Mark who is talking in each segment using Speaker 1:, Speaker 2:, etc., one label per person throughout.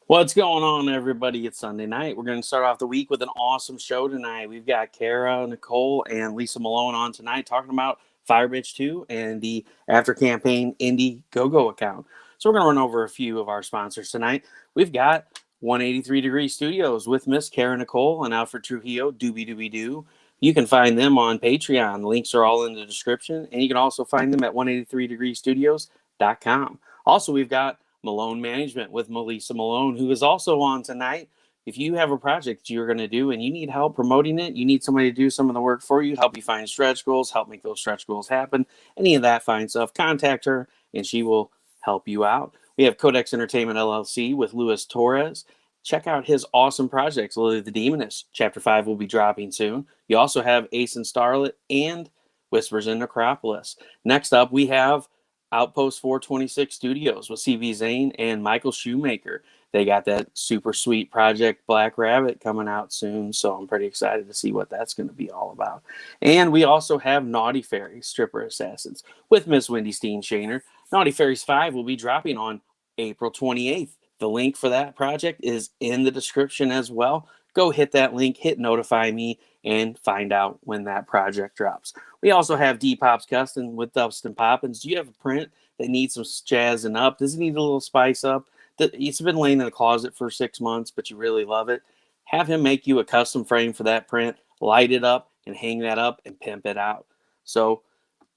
Speaker 1: What's going on, everybody? It's Sunday night. We're going to start off the week with an awesome show tonight. We've got Cara, Nicole, and Lisa Melone on tonight talking about Firebitch 2 and the after-campaign Indiegogo account. So we're going to run over a few of our sponsors tonight. We've got 183 Degree Studios with Miss Cara Nicole and Alfred Trujillo, Doobie Doobie Doo. You can find them on Patreon. The links are all in the description, and you can also find them at 183degreestudios.com. Also, we've got Melone Management with Melissa Melone, who is also on tonight. If you have a project you're going to do and you need help promoting it, you need somebody to do some of the work for you, help you find stretch goals, help make those stretch goals happen, any of that fine stuff, contact her and she will help you out. We have Codex Entertainment LLC with Luis Torres. Check out his awesome projects. Lily the Demoness, Chapter 5 will be dropping soon. You also have Ace and Starlet and Whispers in Necropolis. Next up, we have Outpost 426 Studios with CV Zane and Michael Shoemaker. They got that super sweet project Black Rabbit coming out soon, so I'm pretty excited to see what that's going to be all about. And we also have Naughty Fairies, Stripper Assassins with Miss Wendy Steenshainer. Naughty Fairies 5 will be dropping on April 28th. The link for that project is in the description as well. Go hit that link, hit notify me, and find out when that project drops. We also have DPopp Customz with Dustin Poppins. Do you have a print that needs some jazzing up? Does it need a little spice up? It's been laying in the closet for 6 months, but you really love it. Have him make you a custom frame for that print, light it up, and hang that up and pimp it out. So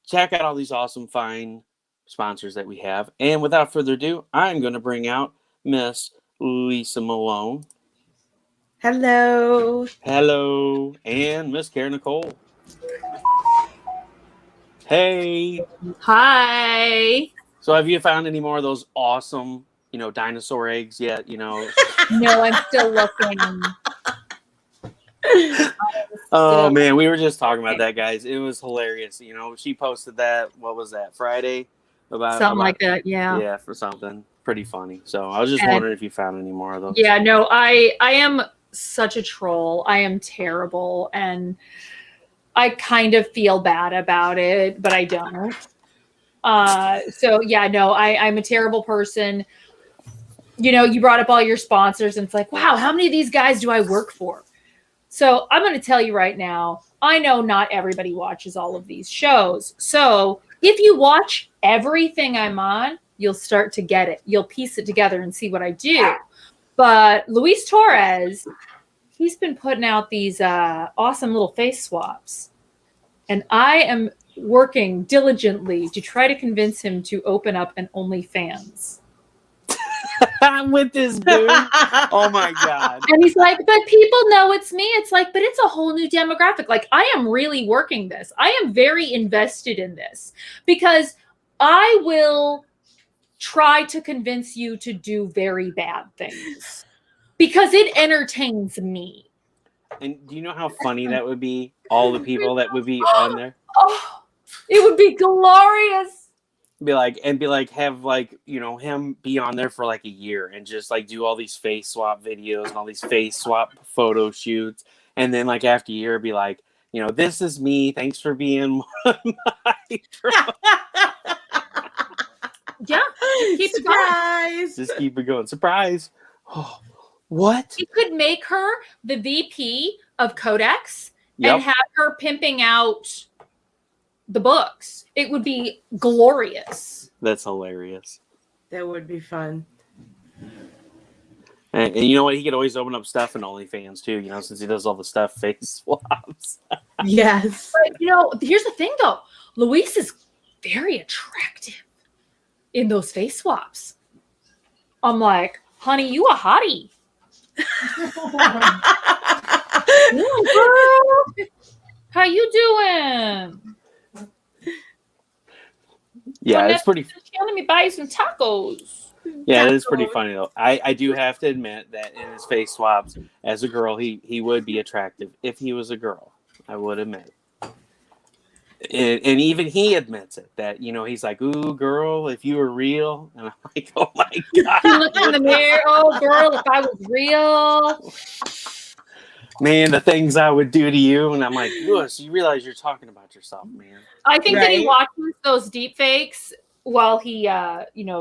Speaker 1: check out all these awesome, fine sponsors that we have. And without further ado, I'm going to bring out Miss Lisa Melone.
Speaker 2: Hello.
Speaker 1: Hello. And Miss Cara Nicole. Hey.
Speaker 2: Hi.
Speaker 1: So have you found any more of those awesome, dinosaur eggs yet?
Speaker 2: No, I'm still looking.
Speaker 1: Oh, man, we were just talking about that, guys. It was hilarious. She posted that, what was that, Friday?
Speaker 2: Something like that, yeah.
Speaker 1: Yeah, for something pretty funny. So I was just wondering if you found any more of those.
Speaker 2: Yeah, no, I am such a troll. I am terrible, and I kind of feel bad about it, but I don't. So yeah, no, I'm a terrible person. You brought up all your sponsors, and it's like, wow, how many of these guys do I work for? So I'm going to tell you right now, I know not everybody watches all of these shows. So if you watch everything I'm on, you'll start to get it. You'll piece it together and see what I do. But Luis Torres, he's been putting out these awesome little face swaps. And I am working diligently to try to convince him to open up an OnlyFans.
Speaker 1: With this dude. Oh my God.
Speaker 2: And he's like, but people know it's me. It's like, but it's a whole new demographic. Like, I am really working this. I am very invested in this because I will try to convince you to do very bad things because it entertains me.
Speaker 1: And do you know how funny that would be? All the people that would be on there.
Speaker 2: Oh, it would be glorious.
Speaker 1: Have him be on there for like a year and just like do all these face swap videos and all these face swap photo shoots. And then like after a year be like, this is me. Thanks for being my
Speaker 2: Yeah. Keep
Speaker 1: Surprise. Just keep it going. Surprise. Oh, what?
Speaker 2: You could make her the VP of Codex and have her pimping out the books. It would be glorious.
Speaker 1: That's hilarious.
Speaker 3: That would be fun.
Speaker 1: And you know what? He could always open up stuff in OnlyFans too, since he does all the stuff face swaps.
Speaker 3: Yes.
Speaker 2: But, here's the thing though. Luis is very attractive in those face swaps. I'm like, honey, you a hottie. Girl, how you doing?
Speaker 1: Yeah, it's pretty.
Speaker 2: Let me buy you some tacos.
Speaker 1: Yeah, it is pretty funny though. I do have to admit that in his face swabs, as a girl, he would be attractive if he was a girl. I would admit. And even he admits it, that, you know, he's like, ooh, girl, if you were real. And I'm like, oh my God.
Speaker 2: You look in the mirror, oh, girl, if I was real.
Speaker 1: Man, the things I would do to you. And I'm like, Lewis, you realize you're talking about yourself, man.
Speaker 2: I think that he
Speaker 3: Right.
Speaker 2: watches those deep fakes while he,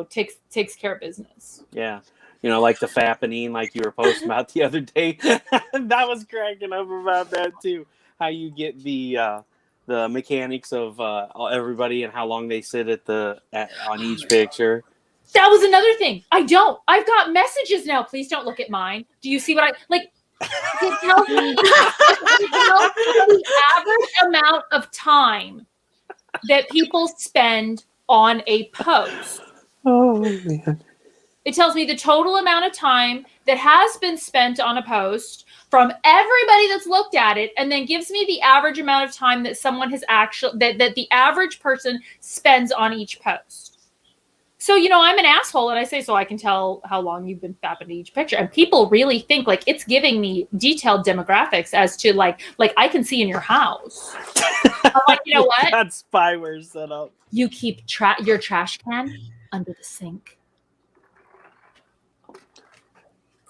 Speaker 2: takes care of business.
Speaker 1: Yeah. You know, like the fappening, like you were posting about the other day. That was cracking up about that too. How you get the mechanics of everybody and how long they sit on each picture.
Speaker 2: That was another thing. I've got messages now. Please don't look at mine. Do you see what I like? It tells me the average amount of time that people spend on a post.
Speaker 1: Oh man.
Speaker 2: It tells me the total amount of time that has been spent on a post from everybody that's looked at it, and then gives me the average amount of time that someone has actually that the average person spends on each post. So, you know, I'm an asshole and I say, so I can tell how long you've been fapping each picture. And people really think like it's giving me detailed demographics as to like I can see in your house. I'm like, you know what?
Speaker 1: Got spyware set up.
Speaker 2: You keep your trash can under the sink.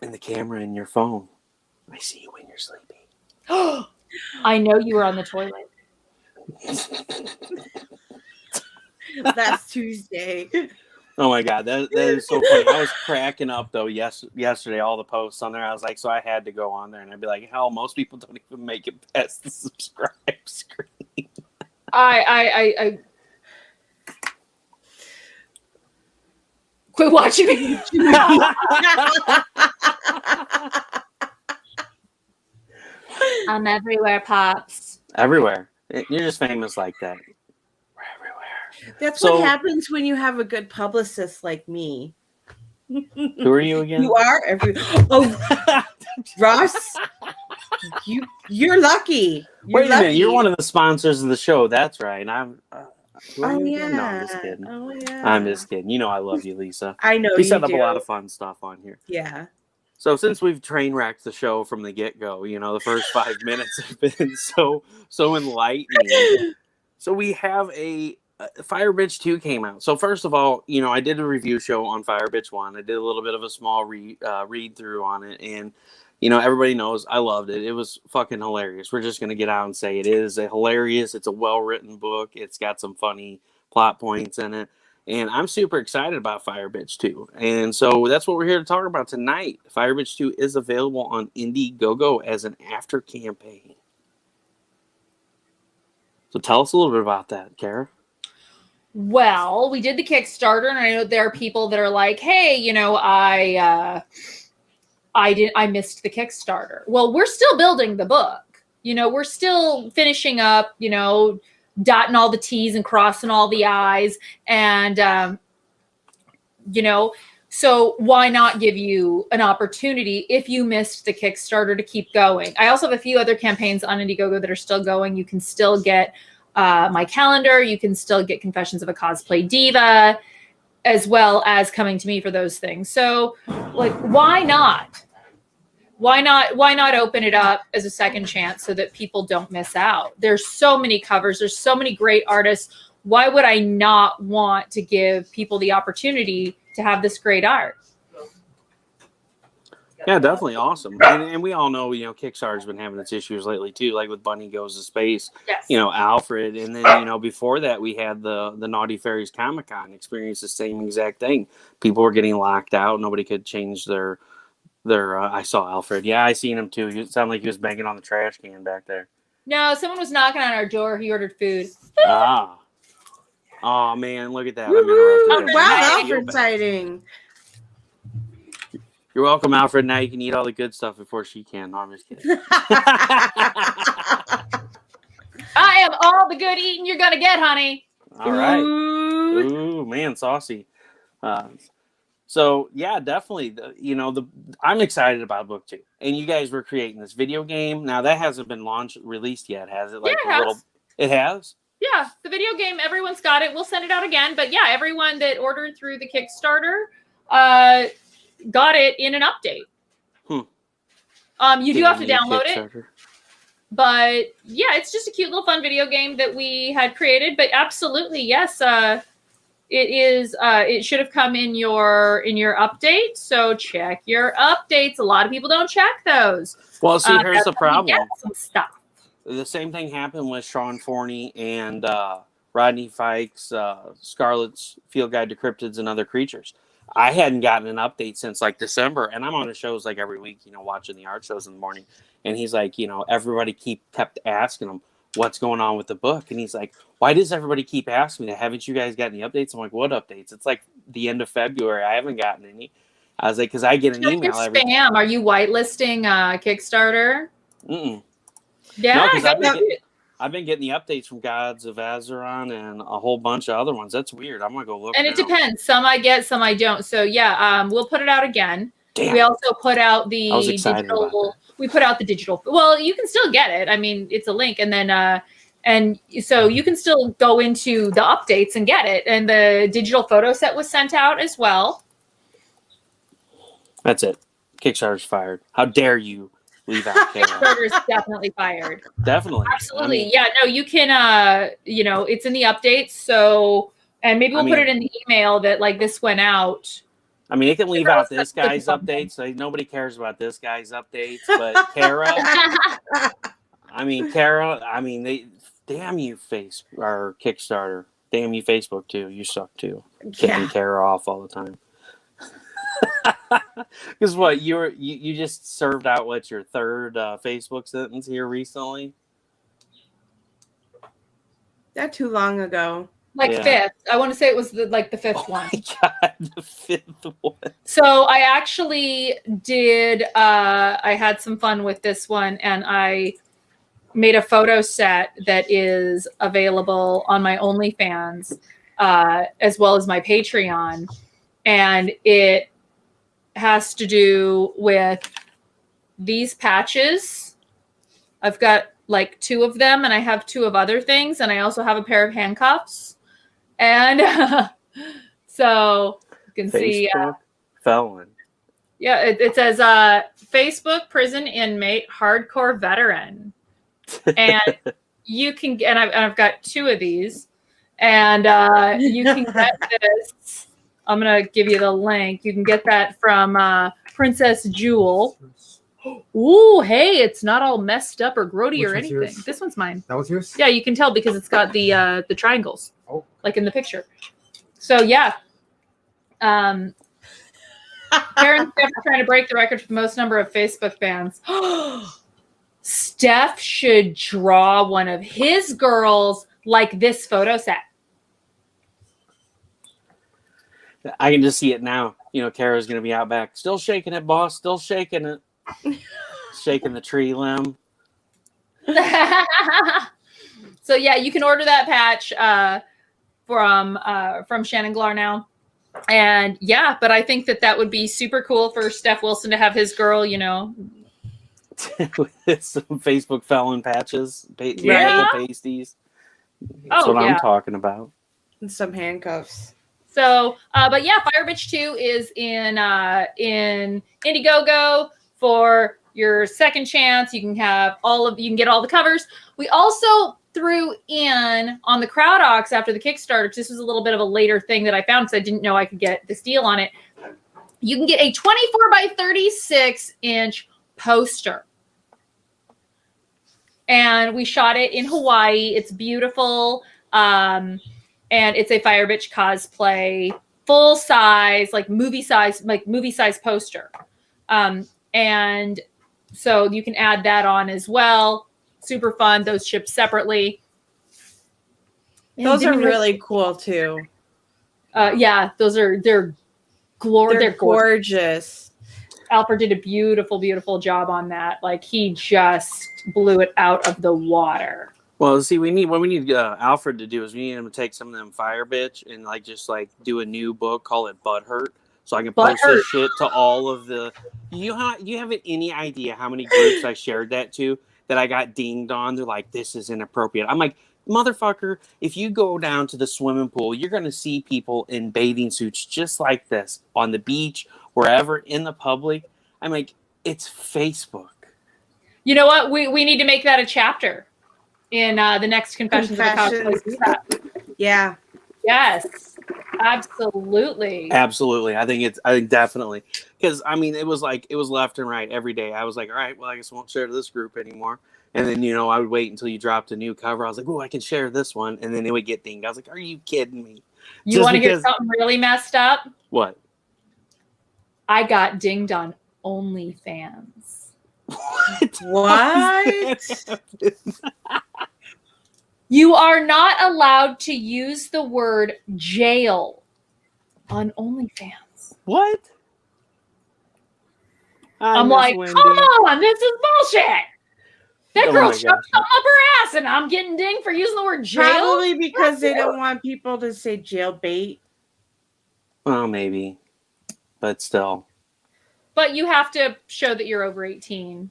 Speaker 1: And the camera in your phone. I see you when you're sleeping.
Speaker 2: I know you were on the toilet.
Speaker 3: That's Tuesday.
Speaker 1: Oh my God, that is so funny. I was cracking up though yesterday, all the posts on there. I was like, so I had to go on there and I'd be like, hell, most people don't even make it past the subscribe screen.
Speaker 2: I quit watching me. I'm everywhere, Pops.
Speaker 1: Everywhere. You're just famous like that. We're everywhere.
Speaker 3: That's
Speaker 1: So-
Speaker 3: what happens when you have a good publicist like me.
Speaker 1: Who are you again?
Speaker 3: You are Oh, Ross, you're lucky.
Speaker 1: Wait a minute, you're one of the sponsors of the show. That's right. I'm. Who are
Speaker 3: Oh
Speaker 1: you
Speaker 3: yeah.
Speaker 1: again? No, I'm just kidding.
Speaker 3: Oh yeah.
Speaker 1: I'm just kidding. You know I love you, Lisa.
Speaker 3: I know
Speaker 1: We
Speaker 3: you
Speaker 1: set up
Speaker 3: do.
Speaker 1: a lot of fun stuff on here.
Speaker 3: Yeah.
Speaker 1: So since we've train wrecked the show from the get go, you know, the first 5 minutes have been so enlightening. So we have a Firebitch 2 came out. So first of all, you know, I did a review show on Firebitch 1. I did a little bit of a small read through on it, and you know, everybody knows I loved it. It was fucking hilarious. We're just gonna get out and say it is a hilarious. It's a well written book. It's got some funny plot points in it. And I'm super excited about Firebitch 2. And so that's what we're here to talk about tonight. Firebitch 2 is available on Indiegogo as an after campaign. So tell us a little bit about that, Cara.
Speaker 2: Well, we did the Kickstarter, and I know there are people that are like, "Hey, you know, I missed the Kickstarter." Well, we're still building the book. You know, we're still finishing up. You know, dotting all the T's and crossing all the I's, and you know, so why not give you an opportunity if you missed the Kickstarter to keep going? I also have a few other campaigns on Indiegogo that are still going. You can still get my calendar. You can still get Confessions of a Cosplay Diva, as well as Coming to Me for those things. So, like, why not? Why not open it up as a second chance so that people don't miss out? There's so many covers. There's so many great artists. Why would I not want to give people the opportunity to have this great art?
Speaker 1: Yeah, definitely awesome. And we all know, you know, Kickstarter's been having its issues lately too, like with Bunny Goes to Space,
Speaker 2: Yes.
Speaker 1: you know, Alfred. And then, you know, before that, we had the Naughty Fairies Comic-Con experienced the same exact thing. People were getting locked out. Nobody could change their I saw Alfred. Yeah, I seen him too. It sounded like he was banging on the trash can back there.
Speaker 2: No, someone was knocking on our door. He ordered food.
Speaker 1: Ah. Oh man, look at that. I'm
Speaker 3: Woo-hoo!
Speaker 1: interrupted.
Speaker 3: Wow,
Speaker 1: Now I feel
Speaker 3: Alfred
Speaker 1: bad.
Speaker 3: sighting.
Speaker 1: You're welcome, Alfred. Now you can eat all the good stuff before she can. No, I'm just kidding.
Speaker 2: I am all the good eating you're gonna get, honey.
Speaker 1: All right.
Speaker 3: Ooh.
Speaker 1: Ooh, man, saucy. So yeah, definitely. I'm excited about book 2. And you guys were creating this video game. Now that hasn't been released yet, has it? Like
Speaker 2: Yeah, it has.
Speaker 1: It has.
Speaker 2: Yeah, the video game, everyone's got it. We'll send it out again. But yeah, everyone that ordered through the Kickstarter got it in an update. You do have to download it. But yeah, it's just a cute little fun video game that we had created. But absolutely, yes, it is. It should have come in your update. So check your updates. A lot of people don't check those.
Speaker 1: Well, see, here's the problem.
Speaker 2: Get some stuff.
Speaker 1: The same thing happened with Sean Forney and Rodney Fikes, Scarlet's Field Guide to Cryptids and Other Creatures. I hadn't gotten an update since like December, and I'm on the shows like every week, watching the art shows in the morning. And he's like, everybody kept asking him what's going on with the book, and he's like, why does everybody keep asking me that? Haven't you guys got any updates? I'm like, what updates? It's like the end of February. I haven't gotten any. I was like, because I get an email every
Speaker 2: spam. Are you whitelisting Kickstarter? Yeah,
Speaker 1: no, I've been getting the updates from Gods of Azeron and a whole bunch of other ones. That's weird. I'm gonna go look.
Speaker 2: And it depends. Some I get, some I don't. So yeah, we'll put it out again.
Speaker 1: Damn.
Speaker 2: We also put out the
Speaker 1: digital.
Speaker 2: We put out the digital. Well, you can still get it. I mean, it's a link, and then and so you can still go into the updates and get it. And the digital photo set was sent out as well.
Speaker 1: That's it. Kickstarter's fired. How dare you leave out Cara?
Speaker 2: Kickstarter's definitely fired.
Speaker 1: Definitely.
Speaker 2: Absolutely. Yeah, no, you can, it's in the updates. So, and maybe we'll put it in the email that like this went out.
Speaker 1: I mean, they can leave out this guy's updates. Like, nobody cares about this guy's updates, but Cara, they damn you, Kickstarter. Damn you, Facebook too. You suck too. Kicking Cara off all the time. Because what you just served out your third Facebook sentence here recently?
Speaker 3: Not too long ago.
Speaker 2: Fifth. I want to say it was the fifth one.
Speaker 1: Oh my God, the fifth one.
Speaker 2: So I actually did. I had some fun with this one, and I made a photo set that is available on my OnlyFans as well as my Patreon, and it has to do with these patches. I've got like 2 of them, and I have 2 of other things, and I also have a pair of handcuffs. And so you can see
Speaker 1: felon.
Speaker 2: Yeah, it says Facebook prison inmate, hardcore veteran. And you can get, and I've got 2 of these, and you can get this. I'm gonna give you the link. You can get that from Princess Jewel. Ooh, hey, it's not all messed up or grody or anything. Yours? This one's mine.
Speaker 4: That was yours?
Speaker 2: Yeah, you can tell because it's got the triangles, like in the picture. So yeah, Karen Steph are trying to break the record for the most number of Facebook fans. Steph should draw one of his girls like this photo set.
Speaker 1: I can just see it now. Kara's going to be out back. Still shaking it, boss. Still shaking it. Shaking the tree limb.
Speaker 2: So yeah, you can order that patch from Shannon Glar now. And yeah, but I think that would be super cool for Steph Wilson to have his girl,
Speaker 1: With some Facebook felon patches. Pasties. That's what I'm talking about.
Speaker 3: And some handcuffs.
Speaker 2: So, but yeah, Firebitch 2 is in Indiegogo for your second chance. You can get all the covers. We also threw in on the crowd auction after the Kickstarter. This was a little bit of a later thing that I found because I didn't know I could get this deal on it. You can get a 24 by 36 inch poster. And we shot it in Hawaii. It's beautiful. And it's a Firebitch cosplay, full size, like movie size poster. And so you can add that on as well. Super fun. Those ship separately.
Speaker 3: Those are really cool too.
Speaker 2: Yeah, they're gorgeous. Alfred did a beautiful, beautiful job on that. Like he just blew it out of the water.
Speaker 1: Well, see, what we need Alfred to do is we need him to take some of them Firebitch and just do a new book, call it Butthurt, so I can post this shit to all of the. You haven't any idea how many groups I shared that to that I got dinged on. They're like, "This is inappropriate." I'm like, motherfucker, if you go down to the swimming pool, you're going to see people in bathing suits just like this on the beach, wherever in the public. I'm like, it's Facebook.
Speaker 2: You know what? We need to make that a chapter in the next Confessions of a Cosplay.
Speaker 3: Yeah.
Speaker 2: Yes, absolutely.
Speaker 1: Absolutely. I think definitely. Because, I mean, it was left and right every day. I was like, all right, well, I guess I won't share to this group anymore. And then, I would wait until you dropped a new cover. I was like, oh, I can share this one. And then it would get dinged. I was like, are you kidding me?
Speaker 2: You want to hear something really messed up?
Speaker 1: What?
Speaker 2: I got dinged on OnlyFans.
Speaker 3: What?
Speaker 2: You are not allowed to use the word jail on OnlyFans.
Speaker 1: What?
Speaker 2: I'm like, come on, this is bullshit. That girl shoved something up her ass, and I'm getting dinged for using the word jail.
Speaker 3: Probably because they don't want people to say jail bait.
Speaker 1: Well, maybe, but still.
Speaker 2: But you have to show that you're over 18.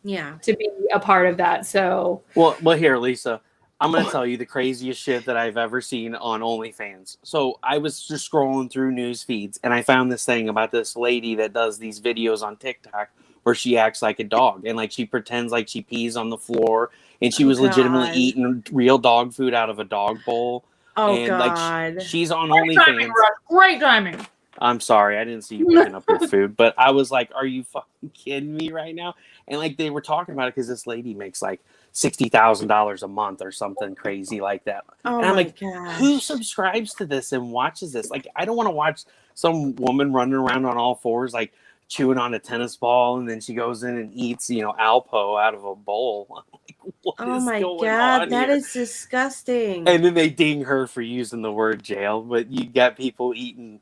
Speaker 3: Yeah.
Speaker 2: To be a part of that. So.
Speaker 1: Well, here, Lisa. I'm going to tell you the craziest shit that I've ever seen on OnlyFans. So I was just scrolling through news feeds, and I found this thing about this lady that does these videos on TikTok where she acts like a dog, and like she pretends like she pees on the floor, and she was legitimately eating real dog food out of a dog bowl.
Speaker 3: Oh,
Speaker 1: and
Speaker 3: God.
Speaker 1: like she's on OnlyFans.
Speaker 2: Great timing.
Speaker 1: I'm sorry, I didn't see you picking up your food, but I was like, are you fucking kidding me right now? And like they were talking about it because this lady makes like $60,000 a month or something crazy like that.
Speaker 3: Oh,
Speaker 1: and I'm like,
Speaker 3: gosh.
Speaker 1: who subscribes to this and watches this? Like, I don't want to watch some woman running around on all fours, like chewing on a tennis ball, and then she goes in and eats, Alpo out of a bowl. I'm like, what is going on
Speaker 3: that
Speaker 1: here?
Speaker 3: is disgusting.
Speaker 1: And then they ding her for using the word jail, but you got people eating,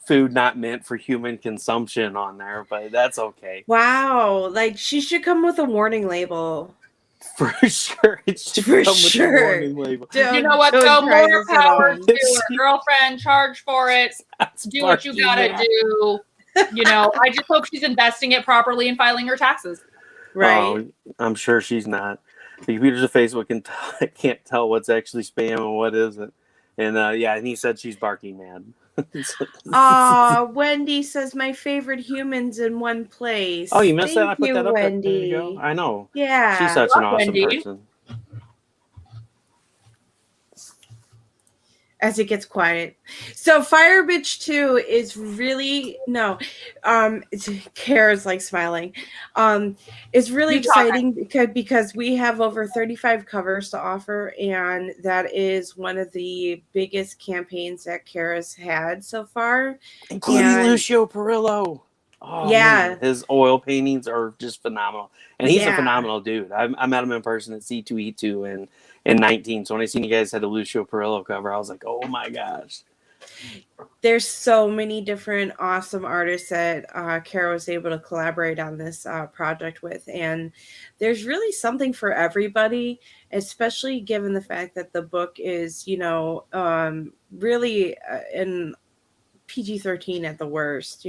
Speaker 1: food not meant for human consumption on there, but that's okay.
Speaker 3: Wow. Like, she should come with a warning label.
Speaker 1: For sure. It should
Speaker 3: For
Speaker 1: come
Speaker 3: sure.
Speaker 1: with a warning label.
Speaker 2: You know what? Go more power to her girlfriend. Charge for it. Do what you gotta do. I just hope she's investing it properly and filing her taxes.
Speaker 3: Right.
Speaker 1: Oh, I'm sure she's not. The computers of Facebook can't tell what's actually spam and what isn't. And and he said she's barking mad.
Speaker 3: Wendy says my favorite humans in one place.
Speaker 1: Oh, you missed that? I put that up
Speaker 3: Wendy.
Speaker 1: there. There you go. I know.
Speaker 3: Yeah.
Speaker 1: She's such an awesome person.
Speaker 3: As it gets quiet. So Firebitch 2 is really Cara's like smiling. It's really exciting because we have over 35 covers to offer, and that is one of the biggest campaigns that Cara's had so far.
Speaker 1: Including Lucio Perillo. Oh,
Speaker 3: yeah.
Speaker 1: Man. His oil paintings are just phenomenal. And he's a phenomenal dude. I met him in person at C2E2 in 19. So when I seen you guys had a Lucio Perillo cover, I was like, oh my gosh.
Speaker 3: There's so many different awesome artists that Cara was able to collaborate on this project with. And there's really something for everybody, especially given the fact that the book is, really in PG-13 at the worst,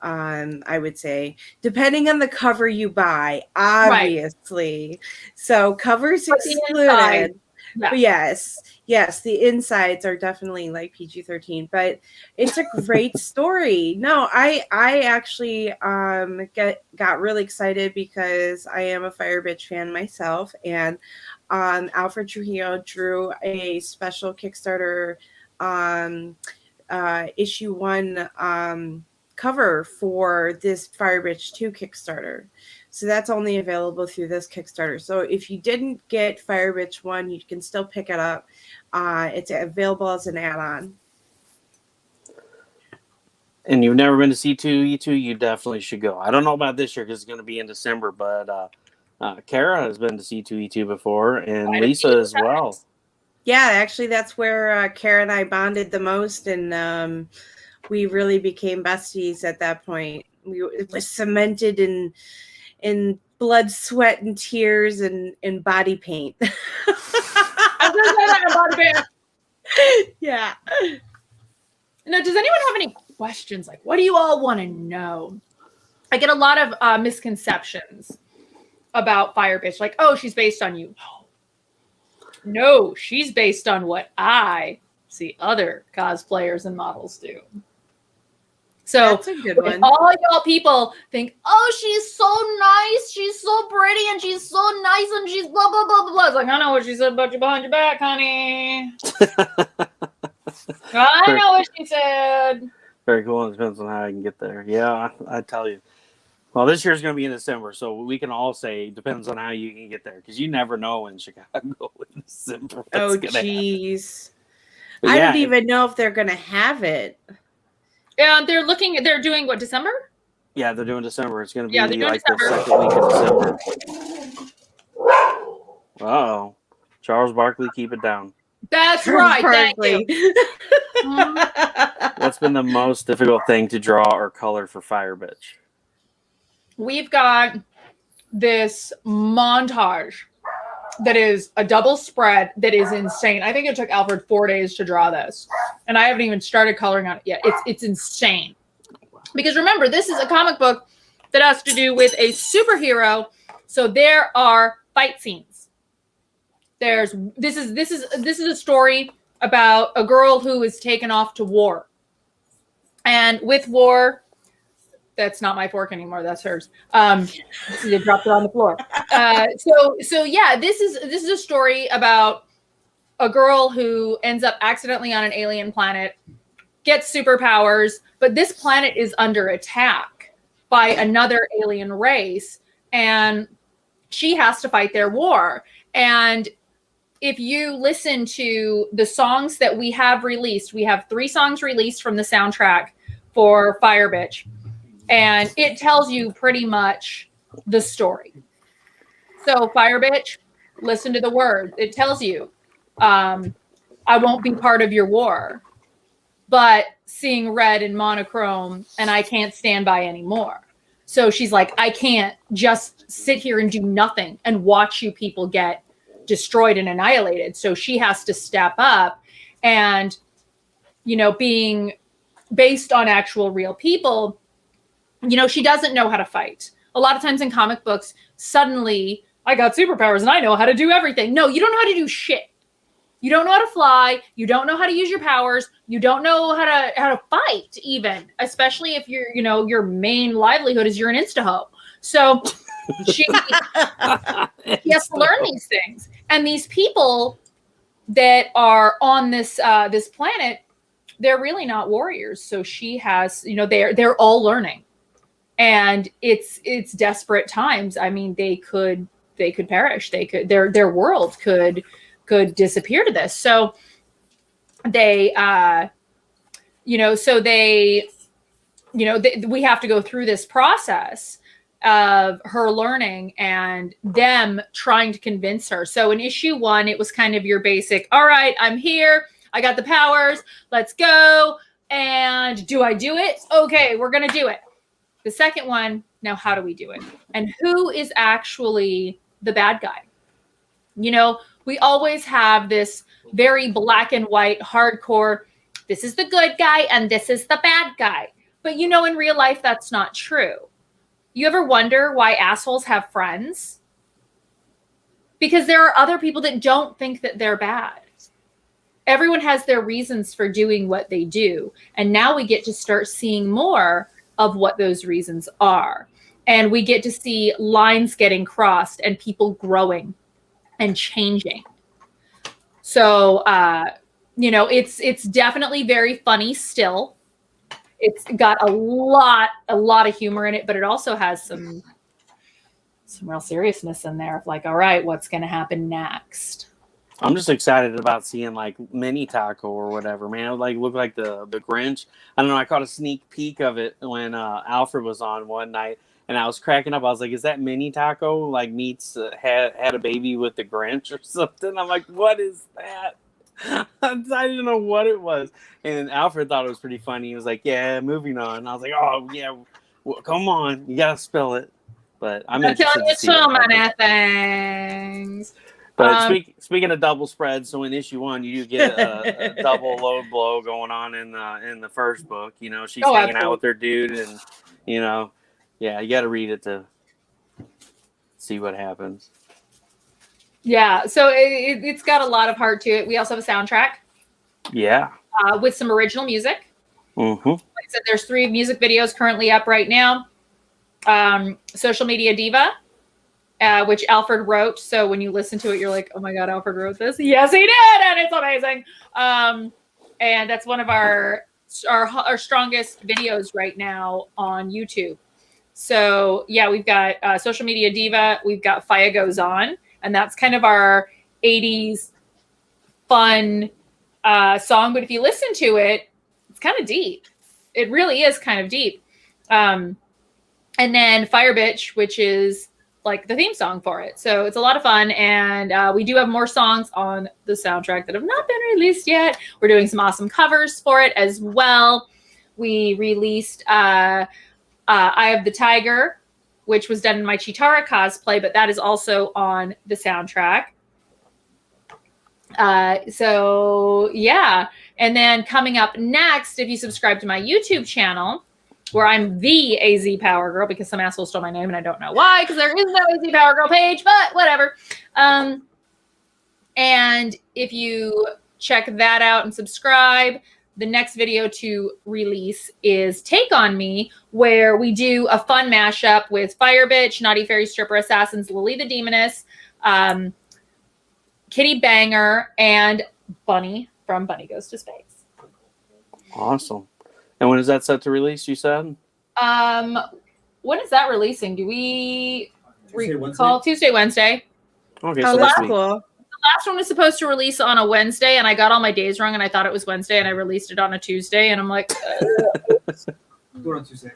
Speaker 3: I would say, depending on the cover you buy, obviously. Right. So covers excluded. Yeah. But yes, the insides are definitely like PG-13, but it's a great story. No, I actually got really excited because I am a Firebitch fan myself, and Alfred Trujillo drew a special Kickstarter issue 1 cover for this Firebitch 2 Kickstarter. So that's only available through this Kickstarter. So if you didn't get Firebitch 1, you can still pick it up. It's available as an add-on.
Speaker 1: And you've never been to C2E2, you definitely should go. I don't know about this year because it's going to be in December, but Cara has been to C2E2 before, and Lisa as well.
Speaker 3: Yeah, actually that's where Cara and I bonded the most, and we really became besties at that point. It was cemented in blood, sweat, and tears, and body paint. Yeah.
Speaker 2: Now, does anyone have any questions? Like, what do you all want to know? I get a lot of misconceptions about Firebitch. Like, oh, she's based on you. No, she's based on what I see other cosplayers and models do. So
Speaker 3: That's a good one.
Speaker 2: all y'all people think, oh, she's so nice, she's so pretty, and she's so nice, and she's blah, blah, blah, blah, blah. It's like, I know what she said about you behind your back, honey. I know what she said.
Speaker 1: Very cool. It depends on how I can get there. Yeah, I tell you. Well, this year's going to be in December, so we can all say depends on how you can get there, because you never know in Chicago in December.
Speaker 3: Oh, jeez.
Speaker 1: Yeah,
Speaker 3: I don't even know if they're going to have it.
Speaker 2: Yeah, they're doing what, December?
Speaker 1: Yeah, they're doing December. It's going to be
Speaker 2: like
Speaker 1: the second week of December. Uh-oh. Charles Barkley, keep it down.
Speaker 2: That's right. Thank you.
Speaker 1: What's been the most difficult thing to draw or color for Firebitch?
Speaker 2: We've got this montage that is a double spread that is insane. I think it took Alfred 4 days to draw this, and I haven't even started coloring on it yet. It's insane. Because remember, this is a comic book that has to do with a superhero, so there are fight scenes. This is a story about a girl who is taken off to war. And with war, that's not my fork anymore. That's hers. They dropped it on the floor. So yeah, this is a story about a girl who ends up accidentally on an alien planet, gets superpowers, but this planet is under attack by another alien race, and she has to fight their war. And if you listen to the songs that we have released, we have 3 songs released from the soundtrack for Firebitch. And it tells you pretty much the story. So Firebitch, listen to the words. It tells you, I won't be part of your war, but seeing red and monochrome, and I can't stand by anymore. So she's like, I can't just sit here and do nothing and watch you people get destroyed and annihilated. So she has to step up, and, being based on actual real people, she doesn't know how to fight. A lot of times in comic books, suddenly I got superpowers and I know how to do everything. No, you don't know how to do shit. You don't know how to fly. You don't know how to use your powers. You don't know how to fight, even, especially if your main livelihood is you're an insta-ho. So she has to learn these things. And these people that are on this this planet, they're really not warriors. So she has, they're all learning. And it's desperate times. I mean, they could perish. They could their world could disappear to this. So we have to go through this process of her learning and them trying to convince her. So in issue 1, it was kind of your basic, all right, I'm here, I got the powers, let's go. And do I do it? Okay, we're going to do it. The second one, now how do we do it? And who is actually the bad guy? We always have this very black and white, hardcore, this is the good guy and this is the bad guy. But in real life, that's not true. You ever wonder why assholes have friends? Because there are other people that don't think that they're bad. Everyone has their reasons for doing what they do. And now we get to start seeing more of what those reasons are. And we get to see lines getting crossed and people growing and changing. So, it's definitely very funny still. It's got a lot of humor in it, but it also has some real seriousness in there of like, all right, what's going to happen next?
Speaker 1: I'm just excited about seeing like Mini Taco or whatever, man. It would look like the Grinch. I don't know. I caught a sneak peek of it when Alfred was on one night, and I was cracking up. I was like, "Is that Mini Taco meets had a baby with the Grinch or something?" I'm like, "What is that?" I didn't know what it was, and Alfred thought it was pretty funny. He was like, "Yeah, moving on." I was like, "Oh yeah, well, come on, you gotta spell it." But I'm interested to see
Speaker 2: so many things.
Speaker 1: But speaking of double spreads, so in issue 1, you do get a double load blow going on in the first book. She's hanging out with her dude, and you got to read it to see what happens.
Speaker 2: Yeah, so it's got a lot of heart to it. We also have a soundtrack.
Speaker 1: Yeah.
Speaker 2: With some original music.
Speaker 1: Mm-hmm.
Speaker 2: Like I said, there's 3 music videos currently up right now. Social Media Diva, which Alfred wrote. So when you listen to it, you're like, oh my God, Alfred wrote this. Yes, he did. And it's amazing. And that's one of our strongest videos right now on YouTube. So yeah, we've got Social Media Diva. We've got Fire Goes On. And that's kind of our 80s fun song. But if you listen to it, it's kind of deep. It really is kind of deep. And then Firebitch, which is like the theme song for it. So it's a lot of fun. And we do have more songs on the soundtrack that have not been released yet. We're doing some awesome covers for it as well. We released Eye of the Tiger, which was done in my Chitara cosplay, but that is also on the soundtrack. So yeah. And then coming up next, if you subscribe to my YouTube channel, where I'm the AZ Power Girl, because some asshole stole my name and I don't know why, because there is no AZ Power Girl page, but whatever. And if you check that out and subscribe, the next video to release is Take On Me, where we do a fun mashup with Firebitch, Naughty Fairy Stripper Assassins, Lily the Demoness, Kitty Banger, and Bunny from Bunny Goes to Space.
Speaker 1: Awesome. And when is that set to release, you said?
Speaker 2: When is that releasing? Do we recall? Tuesday, Wednesday.
Speaker 1: Okay,
Speaker 3: Oh,
Speaker 1: so
Speaker 3: that's
Speaker 1: this week.
Speaker 3: cool.
Speaker 2: Last one was supposed to release on a Wednesday, and I got all my days wrong, and I thought it was Wednesday, and I released it on a Tuesday, and I'm like,
Speaker 4: Do it on Tuesday.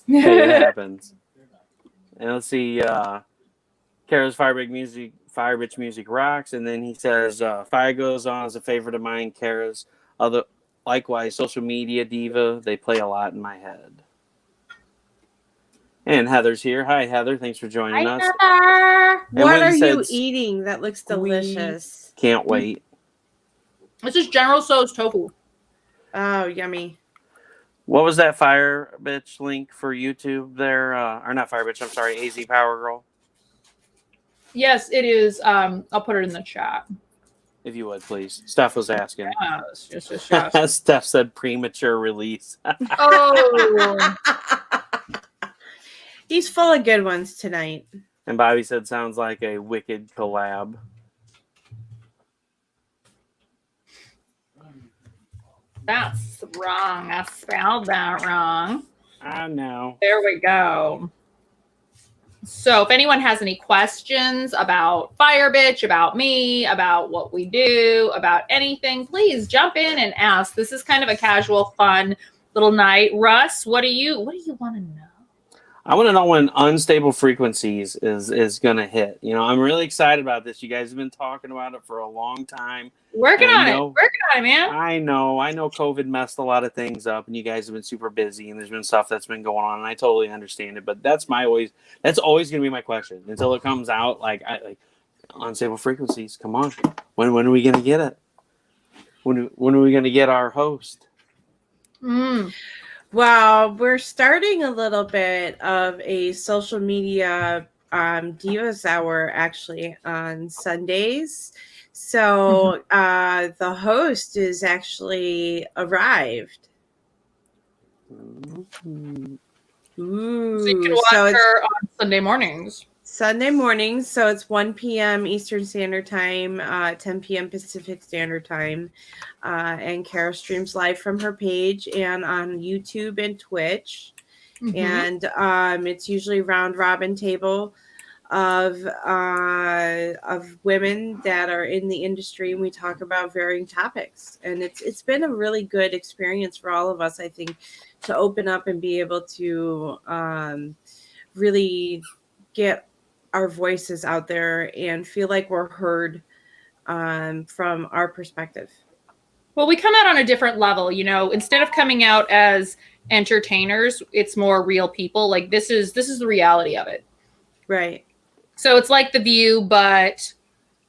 Speaker 1: Hey, that happens. And let's see, Cara's Firebitch music rocks, and then he says, Fire Goes On is a favorite of mine. Cara's likewise, Social Media Diva, they play a lot in my head. And Heather's here. Hi, Heather. Thanks for joining us.
Speaker 2: Heather.
Speaker 1: And
Speaker 3: What
Speaker 1: when
Speaker 3: are
Speaker 1: he
Speaker 3: you
Speaker 1: said
Speaker 3: eating? That looks delicious.
Speaker 1: Can't wait.
Speaker 2: This is General Tso's tofu.
Speaker 3: Oh, yummy.
Speaker 1: What was that Firebitch link for YouTube there? Or not Firebitch, I'm sorry, AZ Power Girl.
Speaker 2: Yes, it is. I'll put it in the chat.
Speaker 1: If you would, please. Steph was asking.
Speaker 2: Yes.
Speaker 1: Steph said premature release.
Speaker 2: Oh.
Speaker 3: He's full of good ones tonight.
Speaker 1: And Bobby said, sounds like a wicked collab.
Speaker 2: That's wrong. I spelled that wrong.
Speaker 1: I know.
Speaker 2: There we go. So if anyone has any questions about Firebitch, about me, about what we do, about anything, please jump in and ask. This is kind of a casual, fun little night. Russ, what do you want to know?
Speaker 1: I want to know when unstable frequencies is going to hit. You know, I'm really excited about this. You guys have been talking about it for a long time.
Speaker 2: Working on it, man.
Speaker 1: I know COVID messed a lot of things up, and you guys have been super busy, and there's been stuff that's been going on, and I totally understand it. But that's always going to be my question until it comes out. Like unstable frequencies. Come on, when are we going to get it? When are we going to get our host?
Speaker 3: Well, we're starting a little bit of a social media Divas Hour actually on Sundays. So the host is actually arrived.
Speaker 2: Ooh. So you can watch her on Sunday mornings.
Speaker 3: Sunday mornings, so it's 1 p.m. Eastern Standard Time, 10 p.m. Pacific Standard Time. And Cara streams live from her page and on YouTube and Twitch. And it's usually round robin table of women that are in the industry, and we talk about varying topics. And it's been a really good experience for all of us, I think, to open up and be able to really get our voices out there and feel like we're heard from our perspective.
Speaker 2: Well, we come out on a different level, you know. Instead of coming out as entertainers, it's more real people. Like this is the reality of it.
Speaker 3: Right.
Speaker 2: So it's like The View, but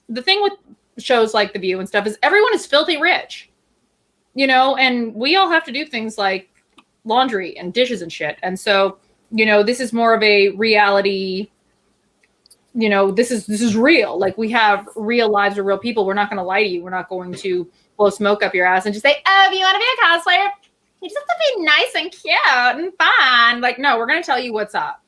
Speaker 2: the thing with shows like The View and stuff is everyone is filthy rich, you know, and we all have to do things like laundry and dishes and shit. And so, you know, this is more of a reality this is real. Like, we have real lives with real people. We're not going to lie to you. We're not going to blow smoke up your ass and just say, oh, if you want to be a cosplayer, you just have to be nice and cute and fun. Like, no, we're going to tell you what's up.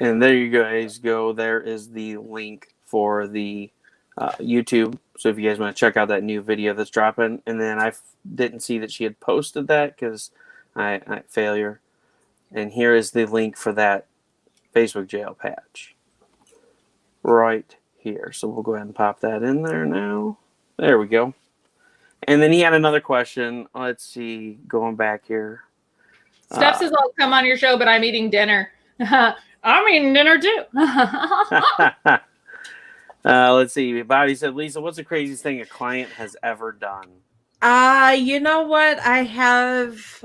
Speaker 1: And there you guys go. There is the link for the YouTube. So if you guys want to check out that new video that's dropping. And then I didn't see that she had posted that because I failure. And here is the link for that Facebook jail patch right here. So we'll go ahead and pop that in there now. There we go. And then he had another question. Let's see, going back here.
Speaker 2: Steph says, I'll come on your show, but I'm eating dinner. I'm eating dinner too.
Speaker 1: Let's see. Bobby said, Lisa, what's the craziest thing a client has ever done?
Speaker 3: You know what? I have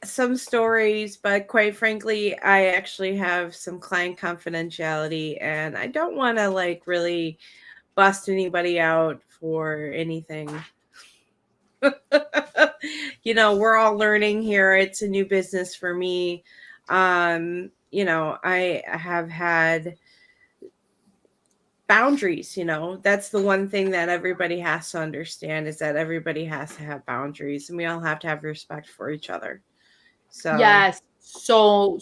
Speaker 3: some stories, but quite frankly, I actually have some client confidentiality, and I don't want to like really bust anybody out for anything. We're all learning here. It's a new business for me. I have had boundaries. That's the one thing that everybody has to understand, is that everybody has to have boundaries, and we all have to have respect for each other. So
Speaker 2: yes, so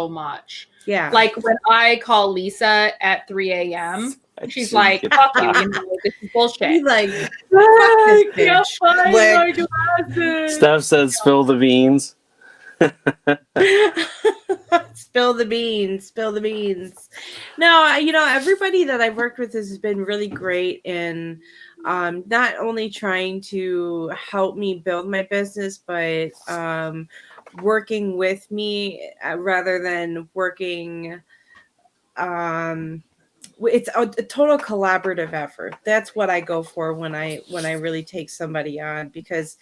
Speaker 2: much.
Speaker 3: Yeah.
Speaker 2: Like when I call Lisa at 3 a.m., she's like, fuck you, this is bullshit.
Speaker 3: He's like, fuck this bitch.
Speaker 1: Steph said, spill the beans.
Speaker 3: Spill the beans. No, everybody that I've worked with has been really great in not only trying to help me build my business, but working with me rather than working. It's a total collaborative effort. That's what I go for when I really take somebody on, because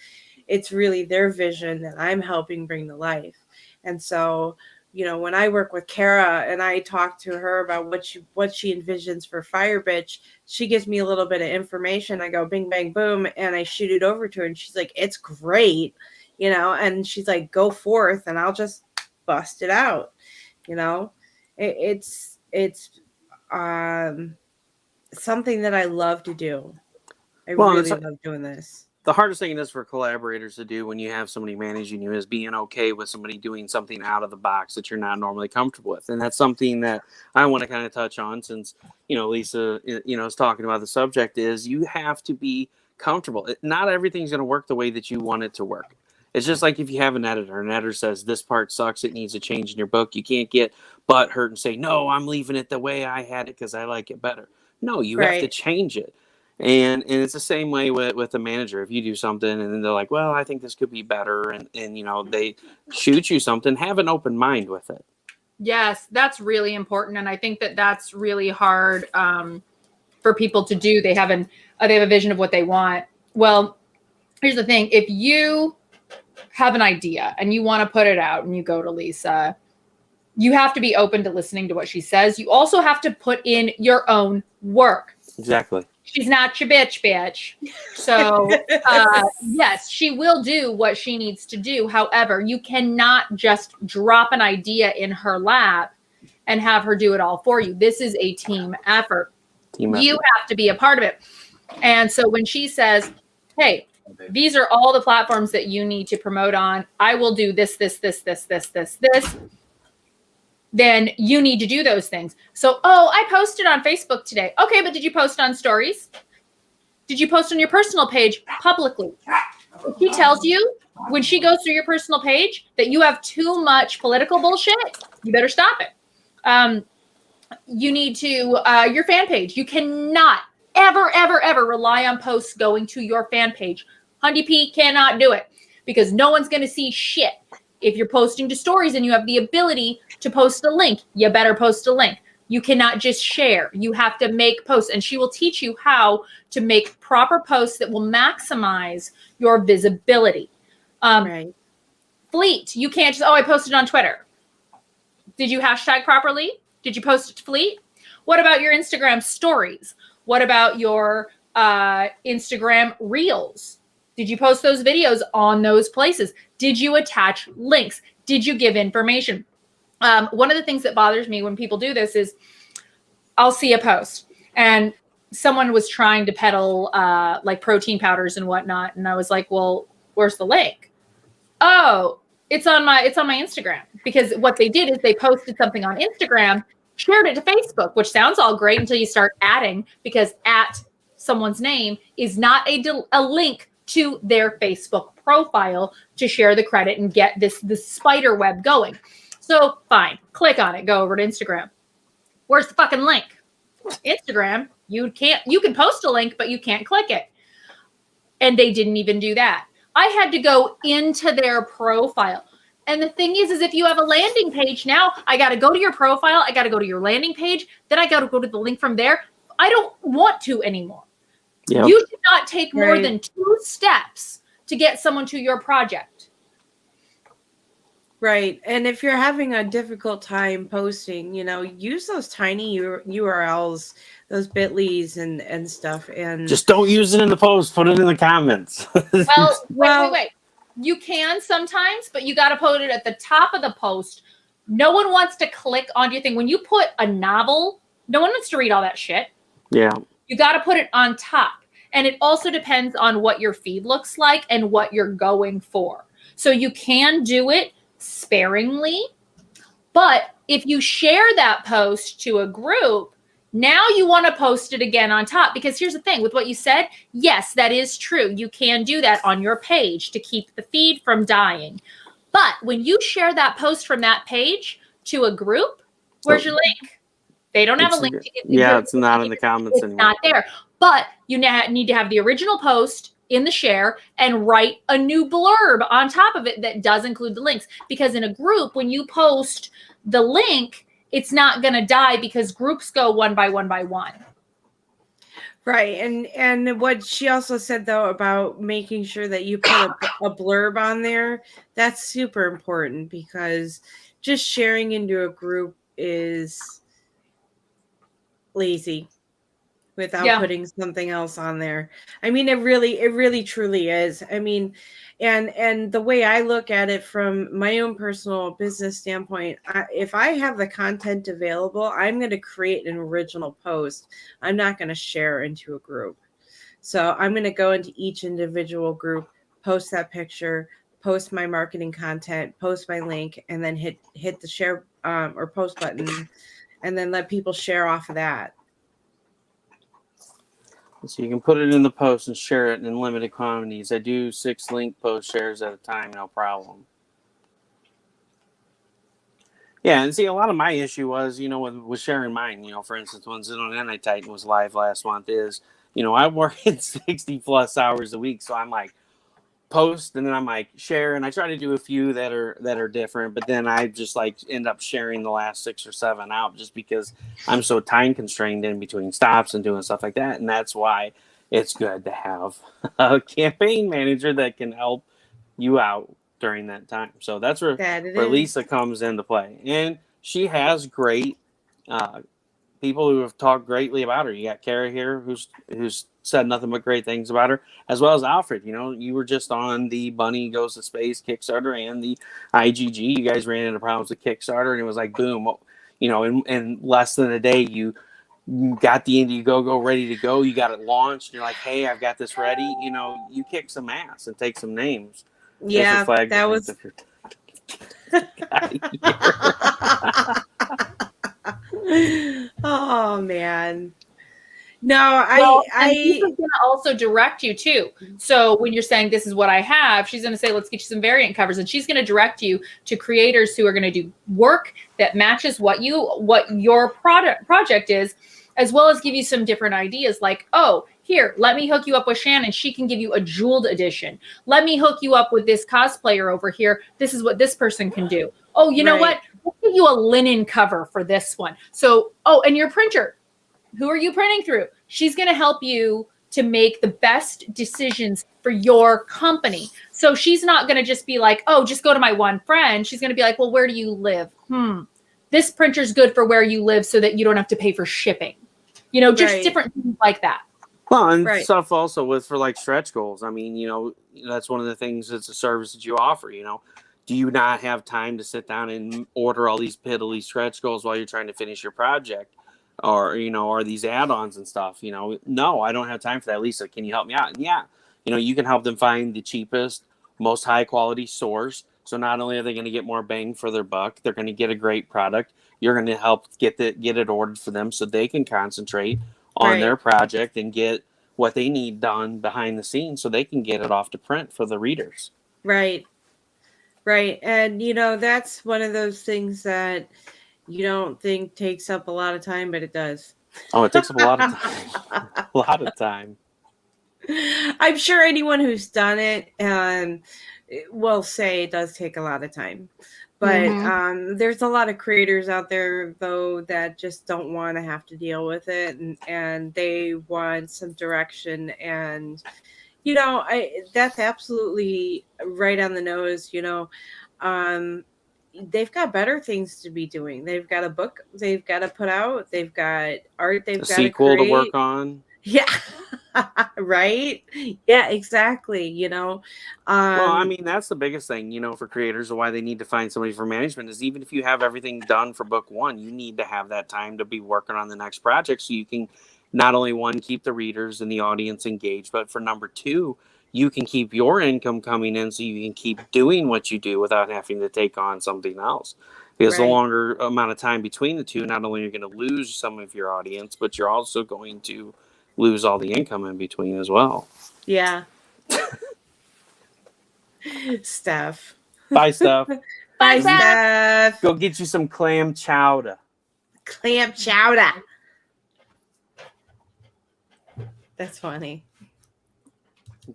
Speaker 3: it's really their vision that I'm helping bring to life. And so, when I work with Cara and I talk to her about what she envisions for Firebitch, she gives me a little bit of information. I go bing, bang, boom, and I shoot it over to her, and she's like, it's great, and she's like, go forth, and I'll just bust it out. It's something that I love to do. I really love doing this.
Speaker 1: The hardest thing is for collaborators to do when you have somebody managing you is being okay with somebody doing something out of the box that you're not normally comfortable with. And that's something that I want to kind of touch on, since, Lisa, is talking about the subject, is you have to be comfortable. Not everything's going to work the way that you want it to work. It's just like if you have an editor says this part sucks, it needs a change in your book. You can't get butt hurt and say, no, I'm leaving it the way I had it because I like it better. No, you have to change it. And it's the same way with the manager. If you do something and then they're like, well, I think this could be better, and they shoot you something, have an open mind with it.
Speaker 2: Yes, that's really important. And I think that that's really hard for people to do. They have a vision of what they want. Well, here's the thing. If you have an idea and you want to put it out and you go to Lisa, you have to be open to listening to what she says. You also have to put in your own work.
Speaker 1: Exactly.
Speaker 2: She's not your bitch. So, yes, she will do what she needs to do. However, you cannot just drop an idea in her lap and have her do it all for you. This is a team effort. You have to be a part of it. And so when she says, hey, these are all the platforms that you need to promote on, I will do this, then you need to do those things. So, I posted on Facebook today. Okay, but did you post on stories? Did you post on your personal page publicly? If she tells you when she goes through your personal page that you have too much political bullshit, you better stop it. You need to, your fan page. You cannot ever rely on posts going to your fan page. Hundy P cannot do it because no one's going to see shit. If you're posting to stories and you have the ability to post a link, you better post a link. You cannot just share. You have to make posts, and she will teach you how to make proper posts that will maximize your visibility.
Speaker 3: Right.
Speaker 2: Fleet, you can't just, I posted on Twitter. Did you hashtag properly? Did you post it to Fleet? What about your Instagram stories? What about your Instagram reels? Did you post those videos on those places? Did you attach links? Did you give information? One of the things that bothers me when people do this is I'll see a post and someone was trying to peddle like protein powders and whatnot. And I was like, well, where's the link? Oh, it's on my Instagram. Because what they did is they posted something on Instagram, shared it to Facebook, which sounds all great until you start adding, because at someone's name is not a link to their Facebook profile to share the credit and get this spider web going. So fine, click on it, go over to Instagram. Where's the fucking link? Instagram, you can post a link, but you can't click it. And they didn't even do that. I had to go into their profile. And the thing is if you have a landing page now, I got to go to your profile. I got to go to your landing page. Then I got to go to the link from there. I don't want to anymore. Yep. You should not take more than 2 steps to get someone to your project.
Speaker 3: Right. And if you're having a difficult time posting, use those tiny URLs, those bit.lys and stuff. And
Speaker 1: just don't use it in the post. Put it in the comments.
Speaker 2: Wait. You can sometimes, but you got to put it at the top of the post. No one wants to click on your thing. When you put a novel, no one wants to read all that shit.
Speaker 1: Yeah.
Speaker 2: You got to put it on top. And it also depends on what your feed looks like and what you're going for. So you can do it sparingly, but if you share that post to a group, now you want to post it again on top, because here's the thing with what you said. Yes, that is true. You can do that on your page to keep the feed from dying. But when you share that post from that page to a group, where's your link? They don't have a link to get the group.
Speaker 1: It's not in the comments anymore.
Speaker 2: It's not there. But you need to have the original post in the share and write a new blurb on top of it that does include the links. Because in a group, when you post the link, it's not going to die because groups go one by one by one.
Speaker 3: Right. And what she also said, though, about making sure that you put a blurb on there, that's super important, because just sharing into a group is lazy without putting something else on there. I mean, it really truly is. I mean, and the way I look at it from my own personal business standpoint, if I have the content available, I'm going to create an original post. I'm not going to share into a group. So I'm going to go into each individual group, post that picture, post my marketing content, post my link, and then hit the share or post button, and then let people share off of that.
Speaker 1: So you can put it in the post and share it in limited quantities. I do 6 link post shares at a time, no problem. Yeah, and see, a lot of my issue was, with sharing mine. For instance, when Zeno and Titan was live last month, is, I'm working 60 plus hours a week, so I'm like, post, and then I'm like, share, and I try to do a few that are different, but then I just like end up sharing the last 6 or 7 out, just because I'm so time constrained in between stops and doing stuff like that. And that's why it's good to have a campaign manager that can help you out during that time. So that's where Lisa comes into play, and she has great people who have talked greatly about her. You got Cara here, who's said nothing but great things about her, as well as Alfred. You were just on the Bunny Goes to Space Kickstarter and the IGG. You guys ran into problems with Kickstarter, and it was like, boom, in less than a day, you got the Indiegogo ready to go. You got it launched. You're like, hey, I've got this ready. You kick some ass and take some names.
Speaker 3: Yeah, that was... Oh, man. No,
Speaker 2: Lisa's going to also direct you too. So when you're saying this is what I have, she's going to say, let's get you some variant covers, and she's going to direct you to creators who are going to do work that matches what your project is, as well as give you some different ideas. Like, oh, here, let me hook you up with Shannon. She can give you a jeweled edition. Let me hook you up with this cosplayer over here. This is what this person can do. Oh, you know what? We'll give you a linen cover for this one. So, and your printer. Who are you printing through? She's going to help you to make the best decisions for your company. So she's not going to just be like, oh, just go to my one friend. She's going to be like, well, where do you live? This printer's good for where you live so that you don't have to pay for shipping. Just different things like that.
Speaker 1: Well, and stuff also for like stretch goals. I mean, that's one of the things, it's a service that you offer, do you not have time to sit down and order all these piddly stretch goals while you're trying to finish your project? Or, or these add-ons and stuff, no, I don't have time for that. Lisa, can you help me out? And yeah, you can help them find the cheapest, most high quality source. So not only are they going to get more bang for their buck, they're going to get a great product. You're going to help get it ordered for them so they can concentrate on their project and get what they need done behind the scenes so they can get it off to print for the readers.
Speaker 3: Right. And, that's one of those things that you don't think takes up a lot of time, but it does.
Speaker 1: Oh, it takes up a lot of time. A lot of time.
Speaker 3: I'm sure anyone who's done it will say it does take a lot of time. But there's a lot of creators out there, though, that just don't want to have to deal with it. And they want some direction. And, that's absolutely right on the nose, they've got better things to be doing. They've got a book they've got to put out. They've got art they've got to create.
Speaker 1: Sequel to work on.
Speaker 3: Yeah. Right. Yeah, exactly.
Speaker 1: Well, I mean, that's the biggest thing, for creators, why they need to find somebody for management is even if you have everything done for book one, you need to have that time to be working on the next project so you can not only one, keep the readers and the audience engaged, but for number two, you can keep your income coming in so you can keep doing what you do without having to take on something else. Because the longer amount of time between the two, not only are you going to lose some of your audience, but you're also going to lose all the income in between as well.
Speaker 3: Yeah. Steph.
Speaker 1: Bye, Steph.
Speaker 3: Bye, Steph.
Speaker 1: Go get you some clam chowder.
Speaker 3: Clam chowder. That's funny.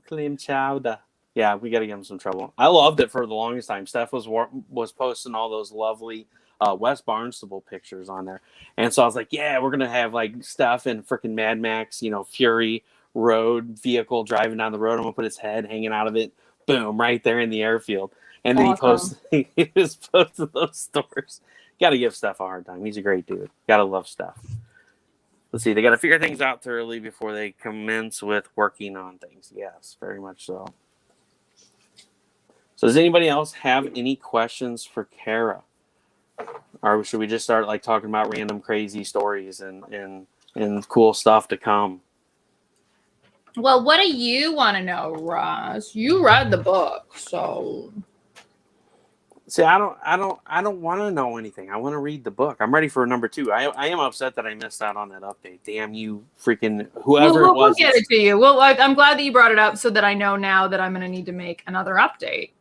Speaker 1: Clam chowder. Yeah, we got to give him some trouble. I loved it for the longest time. Steph was posting all those lovely West Barnstable pictures on there. And so I was like, yeah, we're going to have like Steph and freaking Mad Max, Fury road vehicle driving down the road. I'm going to put his head hanging out of it. Boom, right there in the airfield. And then he was posting those stores. Got to give Steph a hard time. He's a great dude. Got to love Steph. Let's see. They got to figure things out thoroughly before they commence with working on things. Yes, very much so. So does anybody else have any questions for Cara? Or should we just start like talking about random crazy stories and cool stuff to come?
Speaker 2: Well, what do you want to know, Ross? You read the book, so.
Speaker 1: See, I don't want to know anything. I want to read the book. I'm ready for number 2. I am upset that I missed out on that update. Damn you, freaking whoever it was.
Speaker 2: We'll get it to you. Well, I'm glad that you brought it up so that I know now that I'm going to need to make another update.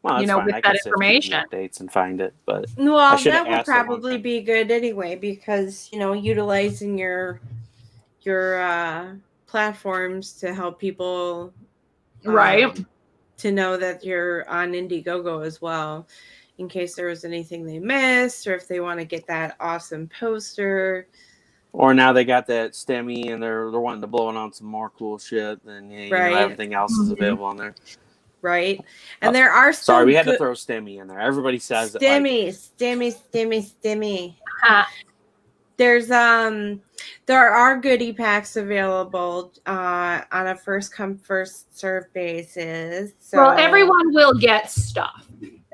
Speaker 1: Well,
Speaker 2: with
Speaker 1: fine.
Speaker 2: that information.
Speaker 1: Updates and find it, but
Speaker 3: well, that would probably be good anyway because utilizing your platforms to help people,
Speaker 2: right?
Speaker 3: To know that you're on Indiegogo as well, in case there was anything they missed, or if they want to get that awesome poster.
Speaker 1: Or now they got that STEMI and they're wanting to blow it on some more cool shit. Then everything else is available on there.
Speaker 3: Right. And there are still
Speaker 1: sorry, we had to throw STEMI in there. Everybody says
Speaker 3: STEMI. There's there are goodie packs available on a first come first serve basis. So
Speaker 2: well, everyone will get stuff.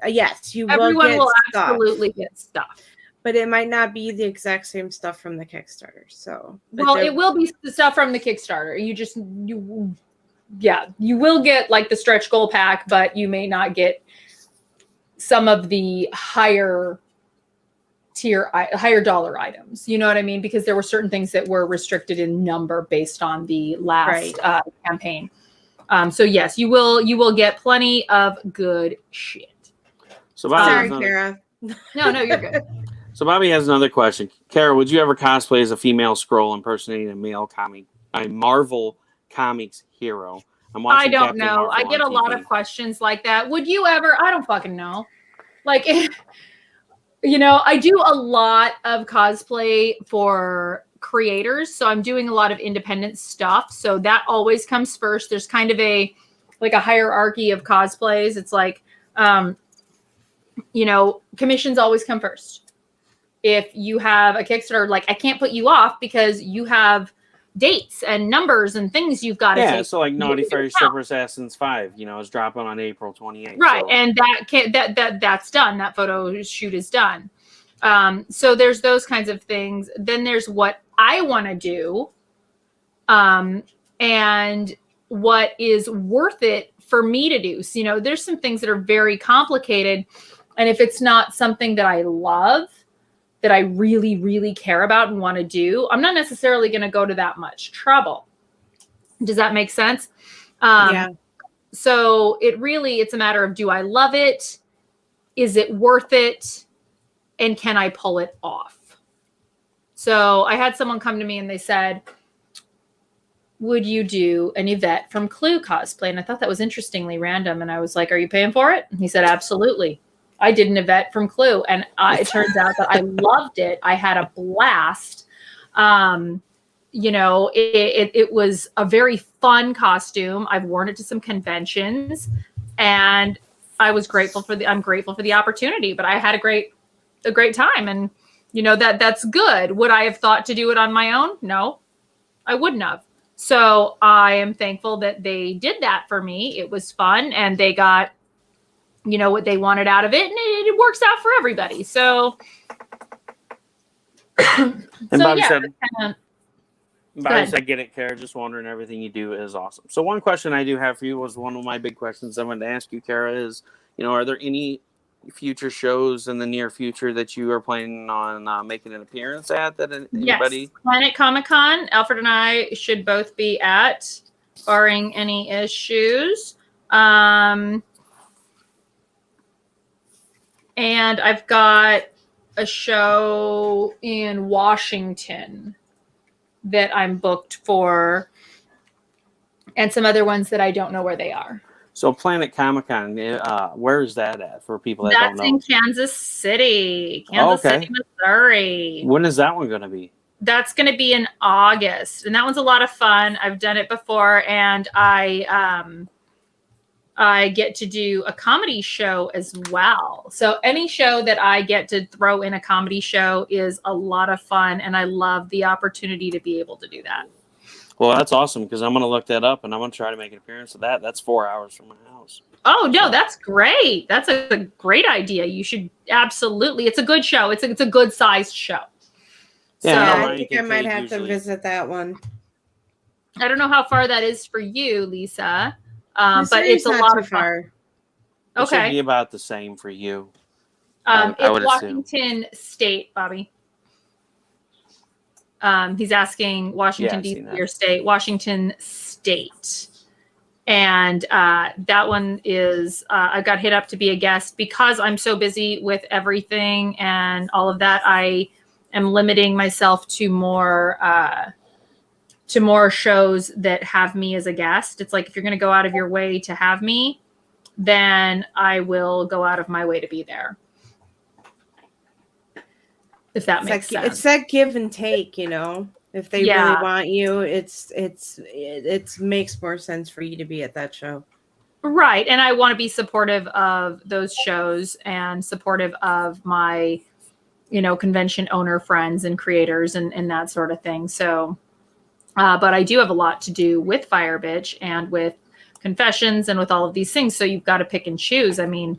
Speaker 3: Yes,
Speaker 2: everyone will absolutely get stuff.
Speaker 3: But it might not be the exact same stuff from the Kickstarter. So
Speaker 2: it will be the stuff from the Kickstarter. You will get like the stretch goal pack, but you may not get some of the higher dollar items. You know what I mean? Because there were certain things that were restricted in number based on the last campaign. So yes, you will get plenty of good shit.
Speaker 1: So
Speaker 3: sorry, Cara.
Speaker 2: No, you're good.
Speaker 1: So Bobby has another question. Cara, would you ever cosplay as a female Skrull impersonating a male Marvel Comics hero?
Speaker 2: I don't know. I get a lot of questions like that. Would you ever? I don't fucking know. Like, I do a lot of cosplay for creators. So I'm doing a lot of independent stuff. So that always comes first. There's kind of a hierarchy of cosplays. It's like, commissions always come first. If you have a Kickstarter, like I can't put you off because you have dates and numbers and things you've got to
Speaker 1: Yeah,
Speaker 2: take.
Speaker 1: so like Naughty
Speaker 2: into
Speaker 1: Fairy
Speaker 2: account.
Speaker 1: Stripper Assassins 5, is dropping on April 28th.
Speaker 2: Right,
Speaker 1: so.
Speaker 2: and that's done. That photo shoot is done. So there's those kinds of things. Then there's what I want to do, and what is worth it for me to do. So, there's some things that are very complicated, and if it's not something that I love, that I really, really care about and want to do, I'm not necessarily going to go to that much trouble. Does that make sense?
Speaker 3: Yeah.
Speaker 2: So it's a matter of, do I love it? Is it worth it? And can I pull it off? So I had someone come to me and they said, would you do an Yvette from Clue cosplay? And I thought that was interestingly random. And I was like, are you paying for it? And he said, absolutely. I did an Yvette from Clue. And it turns out that I loved it. I had a blast. It was a very fun costume. I've worn it to some conventions, and I'm grateful for the opportunity, but I had a great time. And that's good. Would I have thought to do it on my own? No, I wouldn't have. So I am thankful that they did that for me. It was fun, and they got, what they wanted out of it, and it works out for everybody. So,
Speaker 1: And Bobby said,
Speaker 2: kinda,
Speaker 1: Bobby said, get it, Cara. Just wondering, everything you do is awesome. So one question I do have for you was one of my big questions I wanted to ask you, Cara, is, are there any future shows in the near future that you are planning on making an appearance at? That anybody?
Speaker 2: Yes, Planet Comic-Con. Alfred and I should both be at, barring any issues. And I've got a show in Washington that I'm booked for, and some other ones that I don't know where they are.
Speaker 1: So Planet Comic-Con, where is that at for people that don't know?
Speaker 2: That's in Kansas City, City, Missouri.
Speaker 1: When is that one going to be?
Speaker 2: That's going to be in August, and that one's a lot of fun. I've done it before, and I get to do a comedy show as well. So any show that I get to throw in a comedy show is a lot of fun, and I love the opportunity to be able to do that.
Speaker 1: Well, that's awesome, because I'm going to look that up, and I'm going to try to make an appearance of that. That's 4 hours from my house.
Speaker 2: Oh, no, that's great. That's a great idea. You should absolutely. It's a good show. It's a good-sized show.
Speaker 1: Yeah,
Speaker 2: So,
Speaker 3: I think I might have to visit that one.
Speaker 2: I don't know how far that is for you, Lisa, but it's a
Speaker 3: not
Speaker 2: lot
Speaker 3: too
Speaker 2: of fun.
Speaker 3: far.
Speaker 1: It should
Speaker 2: Okay.
Speaker 1: be about the same for you.
Speaker 2: It's
Speaker 1: would
Speaker 2: Washington State, Bobby. He's asking Washington,
Speaker 1: Yeah, I've seen
Speaker 2: D.C.
Speaker 1: that.
Speaker 2: or state. Washington State. And that one is, I got hit up to be a guest because I'm so busy with everything and all of that. I am limiting myself to more shows that have me as a guest. It's like, if you're going to go out of your way to have me, then I will go out of my way to be there. If that makes sense.
Speaker 3: It's that give and take, If they really want you, it makes more sense for you to be at that show.
Speaker 2: Right. And I want to be supportive of those shows and supportive of my, convention owner friends and creators and that sort of thing. So, but I do have a lot to do with Firebitch and with Confessions and with all of these things. So you've got to pick and choose. I mean,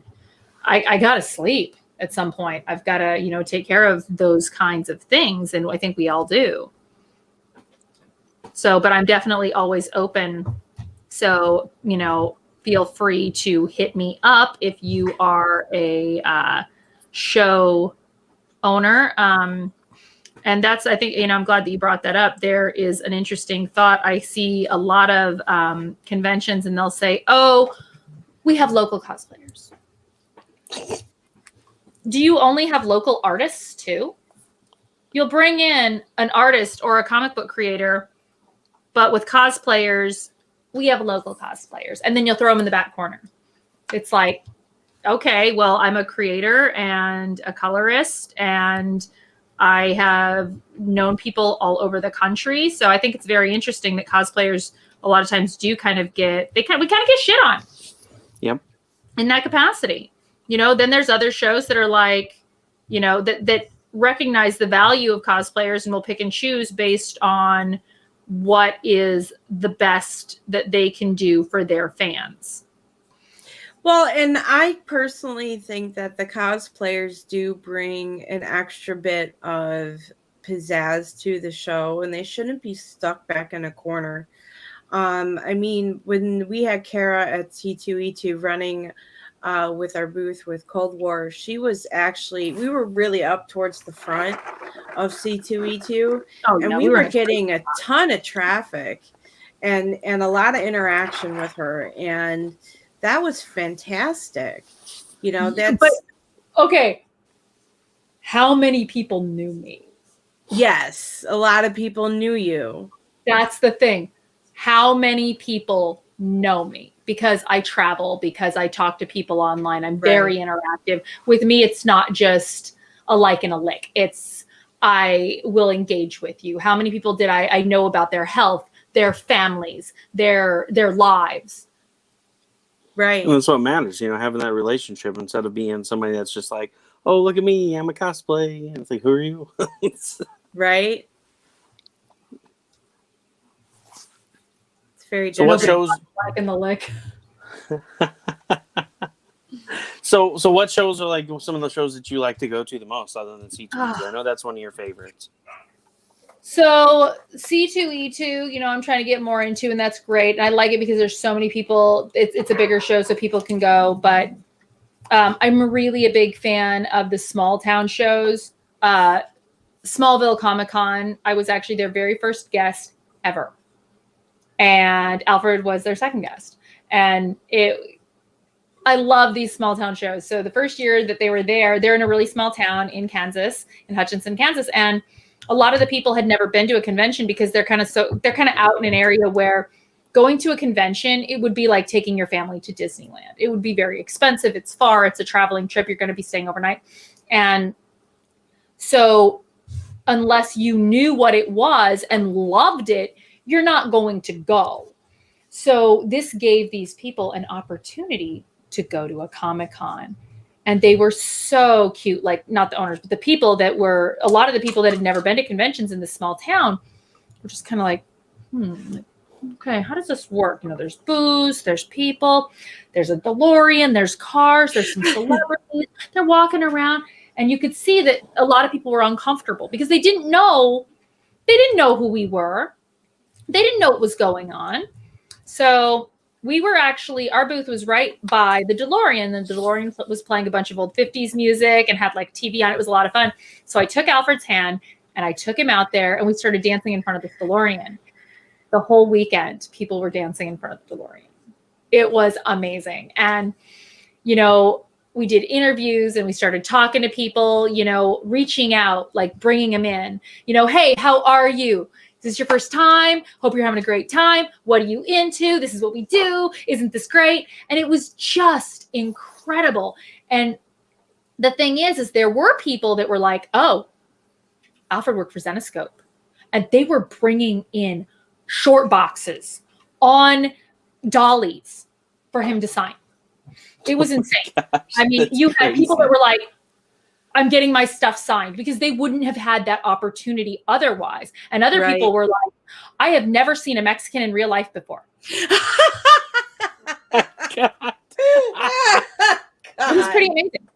Speaker 2: I got to sleep at some point. I've got to, take care of those kinds of things. And I think we all do. So, but I'm definitely always open. So, feel free to hit me up if you are a show owner. And that's, I think, I'm glad that you brought that up. There is an interesting thought. I see a lot of conventions and they'll say, oh, we have local cosplayers. Do you only have local artists too? You'll bring in an artist or a comic book creator, but with cosplayers, we have local cosplayers. And then you'll throw them in the back corner. It's like, okay, well, I'm a creator and a colorist, and I have known people all over the country. So I think it's very interesting that cosplayers a lot of times do we kind of get shit on.
Speaker 1: Yep.
Speaker 2: In that capacity. Then there's other shows that are like, that recognize the value of cosplayers and will pick and choose based on what is the best that they can do for their fans.
Speaker 3: Well, and I personally think that the cosplayers do bring an extra bit of pizzazz to the show, and they shouldn't be stuck back in a corner. I mean, when we had Cara at C2E2 running with our booth with Cold War, she was actually, we were really up towards the front of C2E2, and we were getting a ton of traffic and a lot of interaction with her, and that was fantastic. You know, that's...
Speaker 2: But, okay, how many people knew me?
Speaker 3: Yes, a lot of people knew you.
Speaker 2: That's the thing. How many people know me? Because I travel, because I talk to people online. I'm very interactive. With me, it's not just a like and a lick. It's, I will engage with you. How many people did I know about their health, their families, their lives?
Speaker 3: Right.
Speaker 1: And that's what matters, you know, having that relationship instead of being somebody that's just like, oh, look at me, I'm a cosplay. And it's like, who are you?
Speaker 3: Right. It's very
Speaker 1: so what shows
Speaker 2: like in the lick.
Speaker 1: so what shows are like some of the shows that you like to go to the most other than C2E2? I know that's one of your favorites.
Speaker 2: So C2E2, you know, I'm trying to get more into, and that's great. And I like it because there's so many people. It's a bigger show, so people can go. But I'm really a big fan of the small town shows. Smallville Comic-Con, I was actually their very first guest ever. And Alfred was their second guest. And I love these small town shows. So the first year that they were there, they're in a really small town in Kansas, in Hutchinson, Kansas. And a lot of the people had never been to a convention because they're kind of out in an area where going to a convention, it would be like taking your family to Disneyland. It would be very expensive. It's far. It's a traveling trip. You're going to be staying overnight. And so unless you knew what it was and loved it, you're not going to go. So this gave these people an opportunity to go to a Comic-Con. And they were so cute, like not the owners, but the people that were, a lot of the people that had never been to conventions in this small town were just kind of like, okay, how does this work? You know, there's booze, there's people, there's a DeLorean, there's cars, there's some celebrities. They're walking around, and you could see that a lot of people were uncomfortable because they didn't know who we were. They didn't know what was going on. So we were actually, our booth was right by the DeLorean. The DeLorean was playing a bunch of old 50s music and had like TV on it. It was a lot of fun. So I took Alfred's hand and I took him out there and we started dancing in front of the DeLorean. The whole weekend, people were dancing in front of the DeLorean. It was amazing. And, you know, we did interviews and we started talking to people, you know, reaching out, like bringing them in, you know, hey, how are you? Is this your first time? Hope you're having a great time. What are you into? This is what we do. Isn't this great? And it was just incredible. And the thing is there were people that were like, oh, Alfred worked for Zenoscope. And they were bringing in short boxes on dollies for him to sign. It was insane.
Speaker 1: Gosh,
Speaker 2: I mean, you had
Speaker 1: crazy.
Speaker 2: people that were like, I'm getting my stuff signed because they wouldn't have had that opportunity otherwise. And other people were like, I have never seen a Mexican in real life before.
Speaker 1: God.
Speaker 2: It was pretty amazing.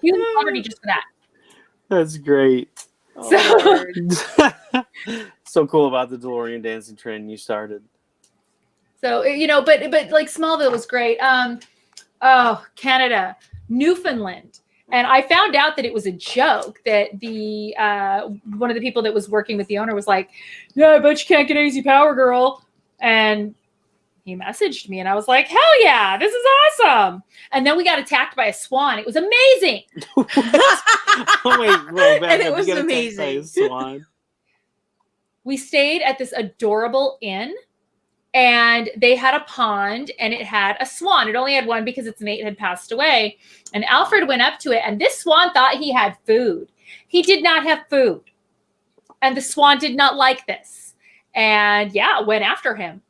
Speaker 2: He was celebrity just for that.
Speaker 1: That's great. So cool about the DeLorean dancing trend you started.
Speaker 2: So, you know, but like Smallville was great. Canada, Newfoundland. And I found out that it was a joke that the one of the people that was working with the owner was like, yeah, I bet you can't get easy power, girl. And he messaged me and I was like, hell yeah, this is awesome. And then we got attacked by a swan. It was amazing.
Speaker 1: Oh, wait, roll back
Speaker 3: And it
Speaker 1: up.
Speaker 3: was
Speaker 1: You got attacked by a
Speaker 3: amazing.
Speaker 1: swan.
Speaker 2: We stayed at this adorable inn. And they had a pond and it had a swan. It only had one because its mate had passed away. And Alfred went up to it and this swan thought he had food. He did not have food. And the swan did not like this. And yeah, went after him.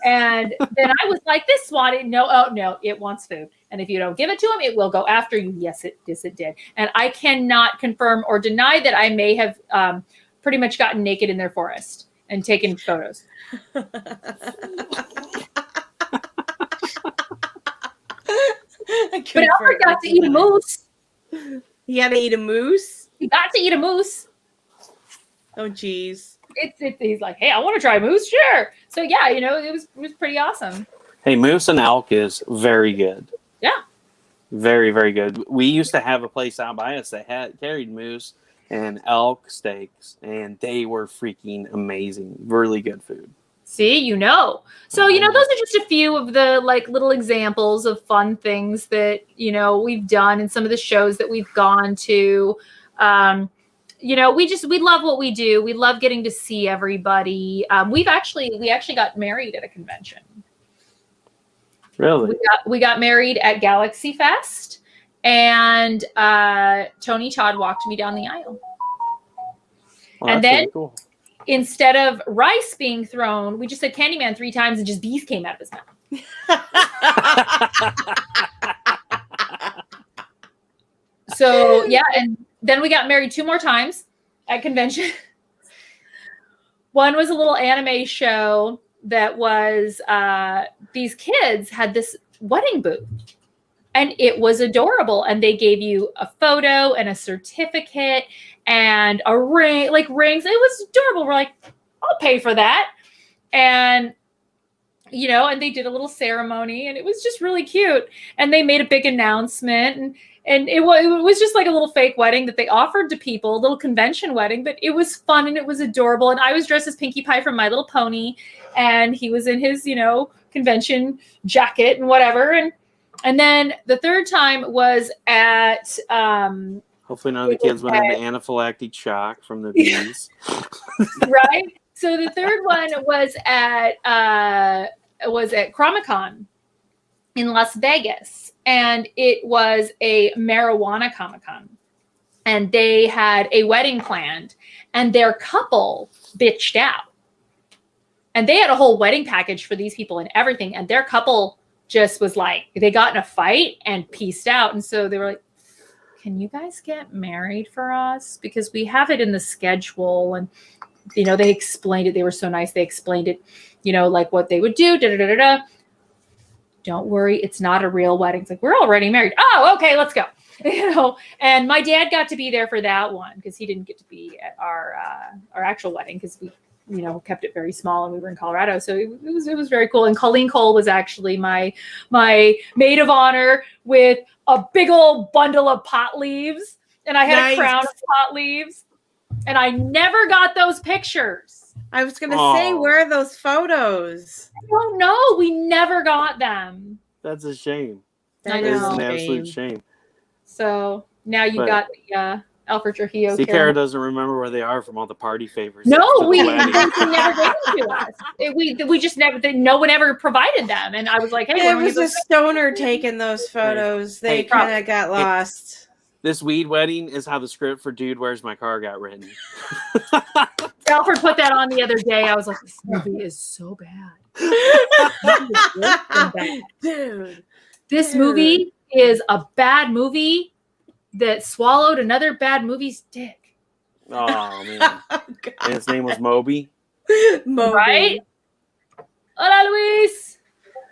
Speaker 2: And then I was like, this swan, no, it wants food. And if you don't give it to him, it will go after you. Yes, it did. And I cannot confirm or deny that I may have pretty much gotten naked in their forest. and taking photos. But Alfred got to eat a moose.
Speaker 3: He had to eat a moose?
Speaker 2: He got to eat a moose.
Speaker 3: Oh, geez.
Speaker 2: He's like, hey, I want to try moose, sure. So yeah, you know, it was pretty awesome.
Speaker 1: Hey, moose and elk is very good.
Speaker 2: Yeah.
Speaker 1: Very, very good. We used to have a place out by us that had carried moose and elk steaks, and they were freaking amazing. Really good food.
Speaker 2: See, you know. So, you know, those are just a few of the like little examples of fun things that, you know, we've done in some of the shows that we've gone to. You know, we love what we do. We love getting to see everybody. We actually got married at a convention.
Speaker 1: Really?
Speaker 2: We got married at Galaxy Fest, and Tony Todd walked me down the aisle.
Speaker 1: Well,
Speaker 2: and then
Speaker 1: really cool.
Speaker 2: Instead of rice being thrown, we just said Candyman 3 times and just beef came out of his mouth. So yeah, and then we got married 2 more times at convention. One was a little anime show that was these kids had this wedding booth, and it was adorable. And they gave you a photo and a certificate and a ring, like rings. It was adorable. We're like, I'll pay for that. And you know, and they did a little ceremony, and it was just really cute. And they made a big announcement, and it was just like a little fake wedding that they offered to people, a little convention wedding, but it was fun and it was adorable. And I was dressed as Pinkie Pie from My Little Pony, and he was in his, you know, convention jacket and whatever. And then the third time was at
Speaker 1: hopefully none of the kids went into anaphylactic shock from the bees.
Speaker 2: right. So the third one was at Comic-Con in Las Vegas, and it was a marijuana Comic-Con, and they had a wedding planned, and their couple bitched out, and they had a whole wedding package for these people and everything, and their couple just was like, they got in a fight and peaced out. And so they were like, can you guys get married for us? Because we have it in the schedule. And you know, they explained it. They were so nice. They explained it, you know, like what they would do. Da, da, da, da. Don't worry, it's not a real wedding. It's like, we're already married. Oh, okay, let's go. You know, and my dad got to be there for that one because he didn't get to be at our actual wedding because we, you know, kept it very small and we were in Colorado. So it was very cool. And Colleen Cole was actually my maid of honor with a big old bundle of pot leaves, and I had a crown of pot leaves. And I never got those pictures.
Speaker 3: I was going to say, where are those photos?
Speaker 2: I don't know. We never got them.
Speaker 1: That's a shame.
Speaker 2: That
Speaker 1: is an absolute shame.
Speaker 2: So now you got the Alfred Trujillo.
Speaker 1: See, Cara doesn't remember where they are from all the party favors.
Speaker 2: No, we never gave them to us. We just never. No one ever provided them. And I was like, hey,
Speaker 3: it was a stoner taking those photos. They kind of got lost.
Speaker 1: This weed wedding is how the script for Dude, Where's My Car got written.
Speaker 2: Alfred put that on the other day. I was like, this movie is so bad.
Speaker 3: Dude.
Speaker 2: This movie is a bad movie that swallowed another bad movie's dick.
Speaker 1: Oh, man. And his name was Moby.
Speaker 3: Moby.
Speaker 2: Right? Hola, Luis.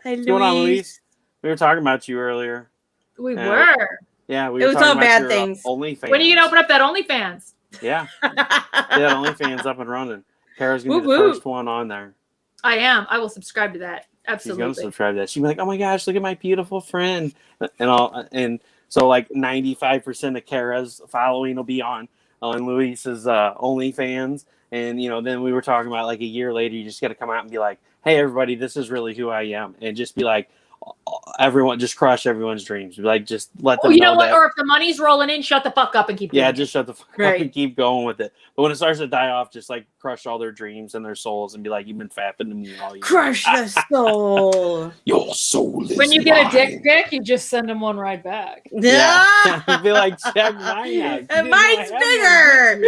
Speaker 3: Hi, Luis.
Speaker 1: What's going on, Luis? We were talking about you earlier.
Speaker 2: We were.
Speaker 1: Yeah, we
Speaker 3: it
Speaker 1: were
Speaker 3: was
Speaker 1: talking
Speaker 3: all
Speaker 1: about
Speaker 3: bad
Speaker 1: your,
Speaker 3: things.
Speaker 1: OnlyFans.
Speaker 2: When are you going to open up that OnlyFans?
Speaker 1: Yeah. Yeah, OnlyFans up and running. Cara's going to be the first one on there.
Speaker 2: I am. I will subscribe to that. Absolutely.
Speaker 1: She's going to subscribe to that. She'll be like, oh my gosh, look at my beautiful friend. And so like 95% of Cara's following will be on Luis's OnlyFans. And, you know, then we were talking about like a year later, you just got to come out and be like, hey, everybody, this is really who I am. And just be like, everyone, just crush everyone's dreams. Like, just let them know.
Speaker 2: You know what? Or if the money's rolling in, shut the fuck up and keep doing it.
Speaker 1: Just shut the fuck up and keep going with it. But when it starts to die off, just like crush all their dreams and their souls and be like, you've been fapping to me all year.
Speaker 3: Crush the soul.
Speaker 1: Your soul is
Speaker 2: when you get a dick pic, you just send them one right back.
Speaker 1: Yeah. Be like, check mine out.
Speaker 3: And mine's bigger.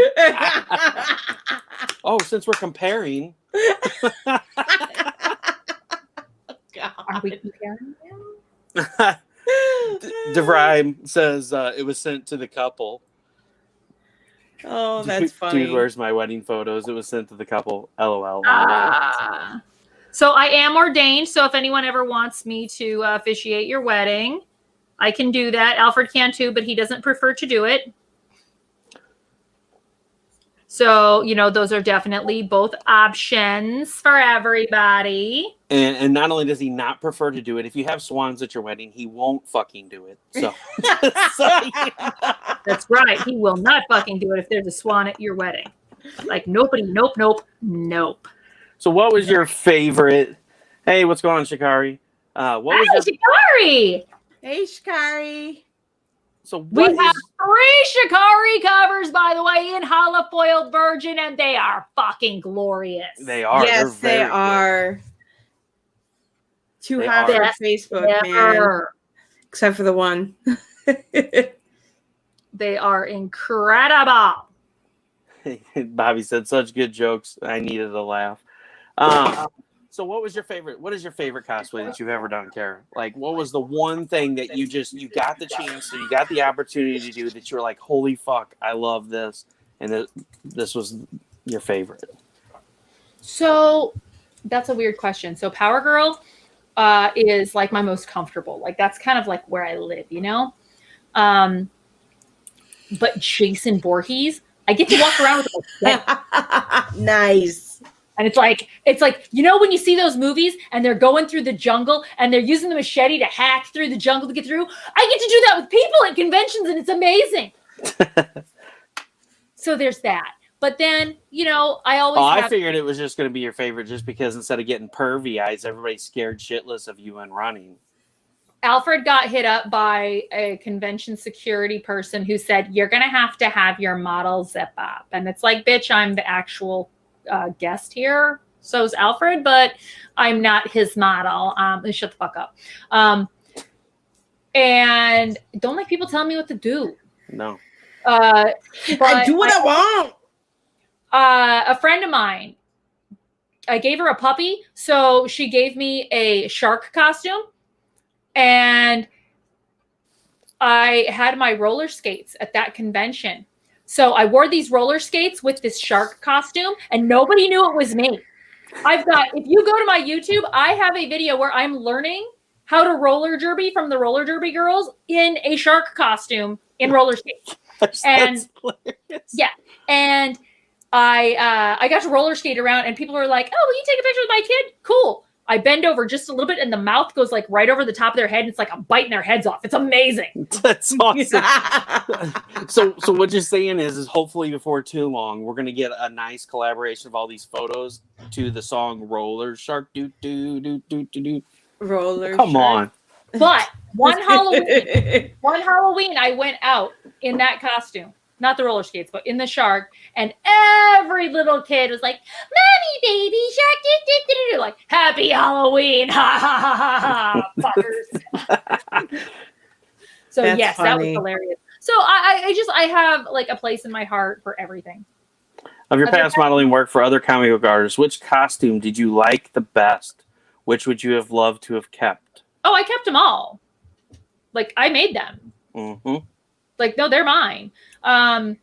Speaker 1: Oh, since we're comparing.
Speaker 2: Are we comparing now?
Speaker 1: DeVry says it was sent to the couple.
Speaker 3: Oh, that's funny.
Speaker 1: Dude, where's my wedding photos? It was sent to the couple. LOL.
Speaker 2: So I am ordained. So if anyone ever wants me to officiate your wedding, I can do that. Alfred can too, but he doesn't prefer to do it. So, you know, those are definitely both options for everybody.
Speaker 1: And not only does he not prefer to do it, if you have swans at your wedding, he won't fucking do it. So,
Speaker 2: That's right. He will not fucking do it if there's a swan at your wedding. Like, nobody, nope.
Speaker 1: So what was your favorite? Hey, what's going on, Shikari? What was
Speaker 2: Hi, Shikari!
Speaker 3: Hey, Shikari.
Speaker 1: So
Speaker 2: We have 3 Shikari covers, by the way, in holofoiled virgin, and they are fucking glorious.
Speaker 1: They are.
Speaker 3: Yes, they are. Too hot for Facebook, man. Except for the one.
Speaker 2: They are incredible.
Speaker 1: Bobby said such good jokes. I needed a laugh. So what was your favorite? What is your favorite cosplay that you've ever done, Cara? Like, what was the one thing that you got the chance, so you got the opportunity to do that you were like, holy fuck, I love this, and this was your favorite?
Speaker 2: So that's a weird question. So Power Girl is like my most comfortable. Like that's kind of like where I live, you know? But Jason Voorhees, I get to walk around with a
Speaker 3: Nice.
Speaker 2: And it's like, you know, when you see those movies and they're going through the jungle and they're using the machete to hack through the jungle to get through. I get to do that with people at conventions and it's amazing. So there's that. But then, you know, I
Speaker 1: figured it was just going to be your favorite just because instead of getting pervy eyes, everybody's scared shitless of you and running.
Speaker 2: Alfred got hit up by a convention security person who said, you're going to have your model zip up. And it's like, bitch, I'm the actual guest here. So's Alfred, but I'm not his model. Shut the fuck up. And don't let people tell me what to do.
Speaker 1: No.
Speaker 3: I do what I want.
Speaker 2: A friend of mine, I gave her a puppy, so she gave me a shark costume, and I had my roller skates at that convention. So I wore these roller skates with this shark costume, and nobody knew it was me. If you go to my YouTube, I have a video where I'm learning how to roller derby from the roller derby girls in a shark costume in roller skates. And yeah, and I got to roller skate around, and people were like, "Oh, will you take a picture with my kid?" Cool. I bend over just a little bit, and the mouth goes like right over the top of their head. And it's like I'm biting their heads off. It's amazing.
Speaker 1: That's awesome. So what you're saying is hopefully before too long, we're gonna get a nice collaboration of all these photos to the song "Roller Shark."
Speaker 3: Roller.
Speaker 1: Come on.
Speaker 2: But one Halloween, I went out in that costume. Not the roller skates, but in the shark. And every little kid was like, "Mommy, baby, shark, like, happy Halloween, ha, ha, ha, ha, ha, fuckers." So
Speaker 3: That's
Speaker 2: yes,
Speaker 3: funny.
Speaker 2: that was hilarious. So I have like a place in my heart for everything.
Speaker 1: Of your past modeling work for other comic book artists, which costume did you like the best? Which would you have loved to have kept?
Speaker 2: Oh, I kept them all. Like, I made them.
Speaker 1: Mm-hmm.
Speaker 2: Like, no, they're mine. I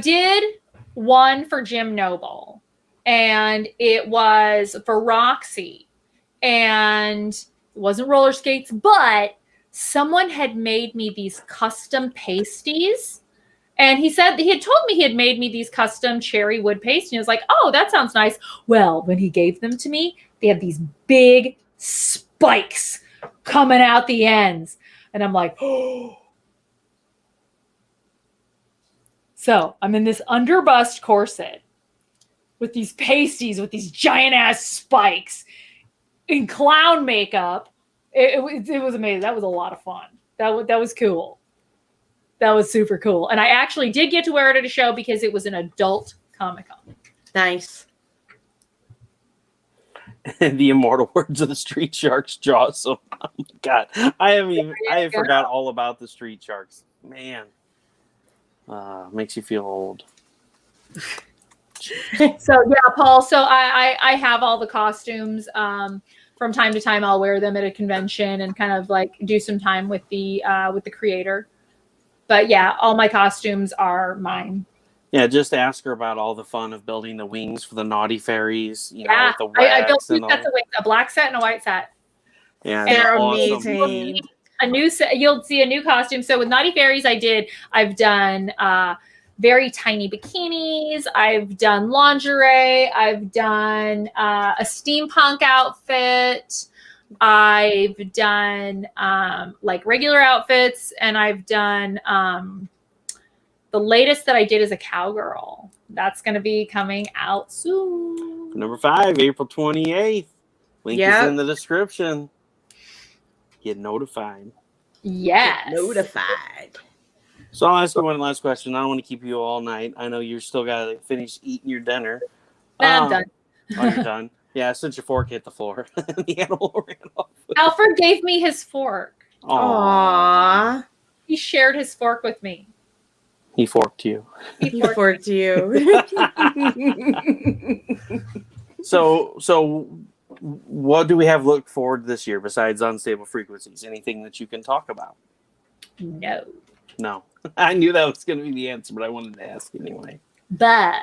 Speaker 2: did one for Jim Noble, and it was for Roxy, and it wasn't roller skates, but someone had made me these custom pasties, and he said he had told me he had made me these custom cherry wood pasties. And I was like, "Oh, that sounds nice." Well, when he gave them to me, they have these big spikes coming out the ends, and I'm like, "Oh." So I'm in this underbust corset with these pasties, with these giant ass spikes in clown makeup. It was amazing. That was a lot of fun. That was cool. That was super cool. And I actually did get to wear it at a show because it was an adult Comic-Con.
Speaker 3: Nice.
Speaker 1: The immortal words of the Street Sharks jaw. So, oh my God, I forgot all about the Street Sharks. Man. Makes you feel old.
Speaker 2: So yeah, Paul. So I have all the costumes. From time to time, I'll wear them at a convention and kind of like do some time with the creator. But yeah, all my costumes are mine.
Speaker 1: Yeah, just ask her about all the fun of building the wings for the naughty fairies. You know,
Speaker 2: Yeah,
Speaker 1: with the wax
Speaker 2: I built 2
Speaker 1: and
Speaker 2: sets
Speaker 1: all.
Speaker 2: of wings, a black set and a white set.
Speaker 1: Yeah,
Speaker 2: And
Speaker 3: They're
Speaker 1: the awesome
Speaker 3: amazing.
Speaker 1: bead.
Speaker 2: A new set, you'll see a new costume. So with Naughty Fairies, I've done very tiny bikinis. I've done lingerie. I've done a steampunk outfit. I've done like regular outfits, and I've done the latest that I did is a cowgirl. That's going to be coming out soon.
Speaker 1: Number 5, April 28th. Link is
Speaker 3: Yep.
Speaker 1: in the description. Get notified.
Speaker 2: Yes.
Speaker 3: Notified.
Speaker 1: So I'll ask you one last question. I don't want to keep you all night. I know you're still got to finish eating your dinner.
Speaker 2: I'm done.
Speaker 1: Oh, you're done? Yeah, since your fork hit the floor. The animal ran off.
Speaker 2: Alfred gave me his fork.
Speaker 3: Aww.
Speaker 2: He shared his fork with me.
Speaker 1: He forked you.
Speaker 3: He forked you.
Speaker 1: So what do we have look forward to this year besides unstable frequencies? Anything that you can talk about?
Speaker 2: No.
Speaker 1: No. I knew that was going to be the answer, but I wanted to ask anyway.
Speaker 2: But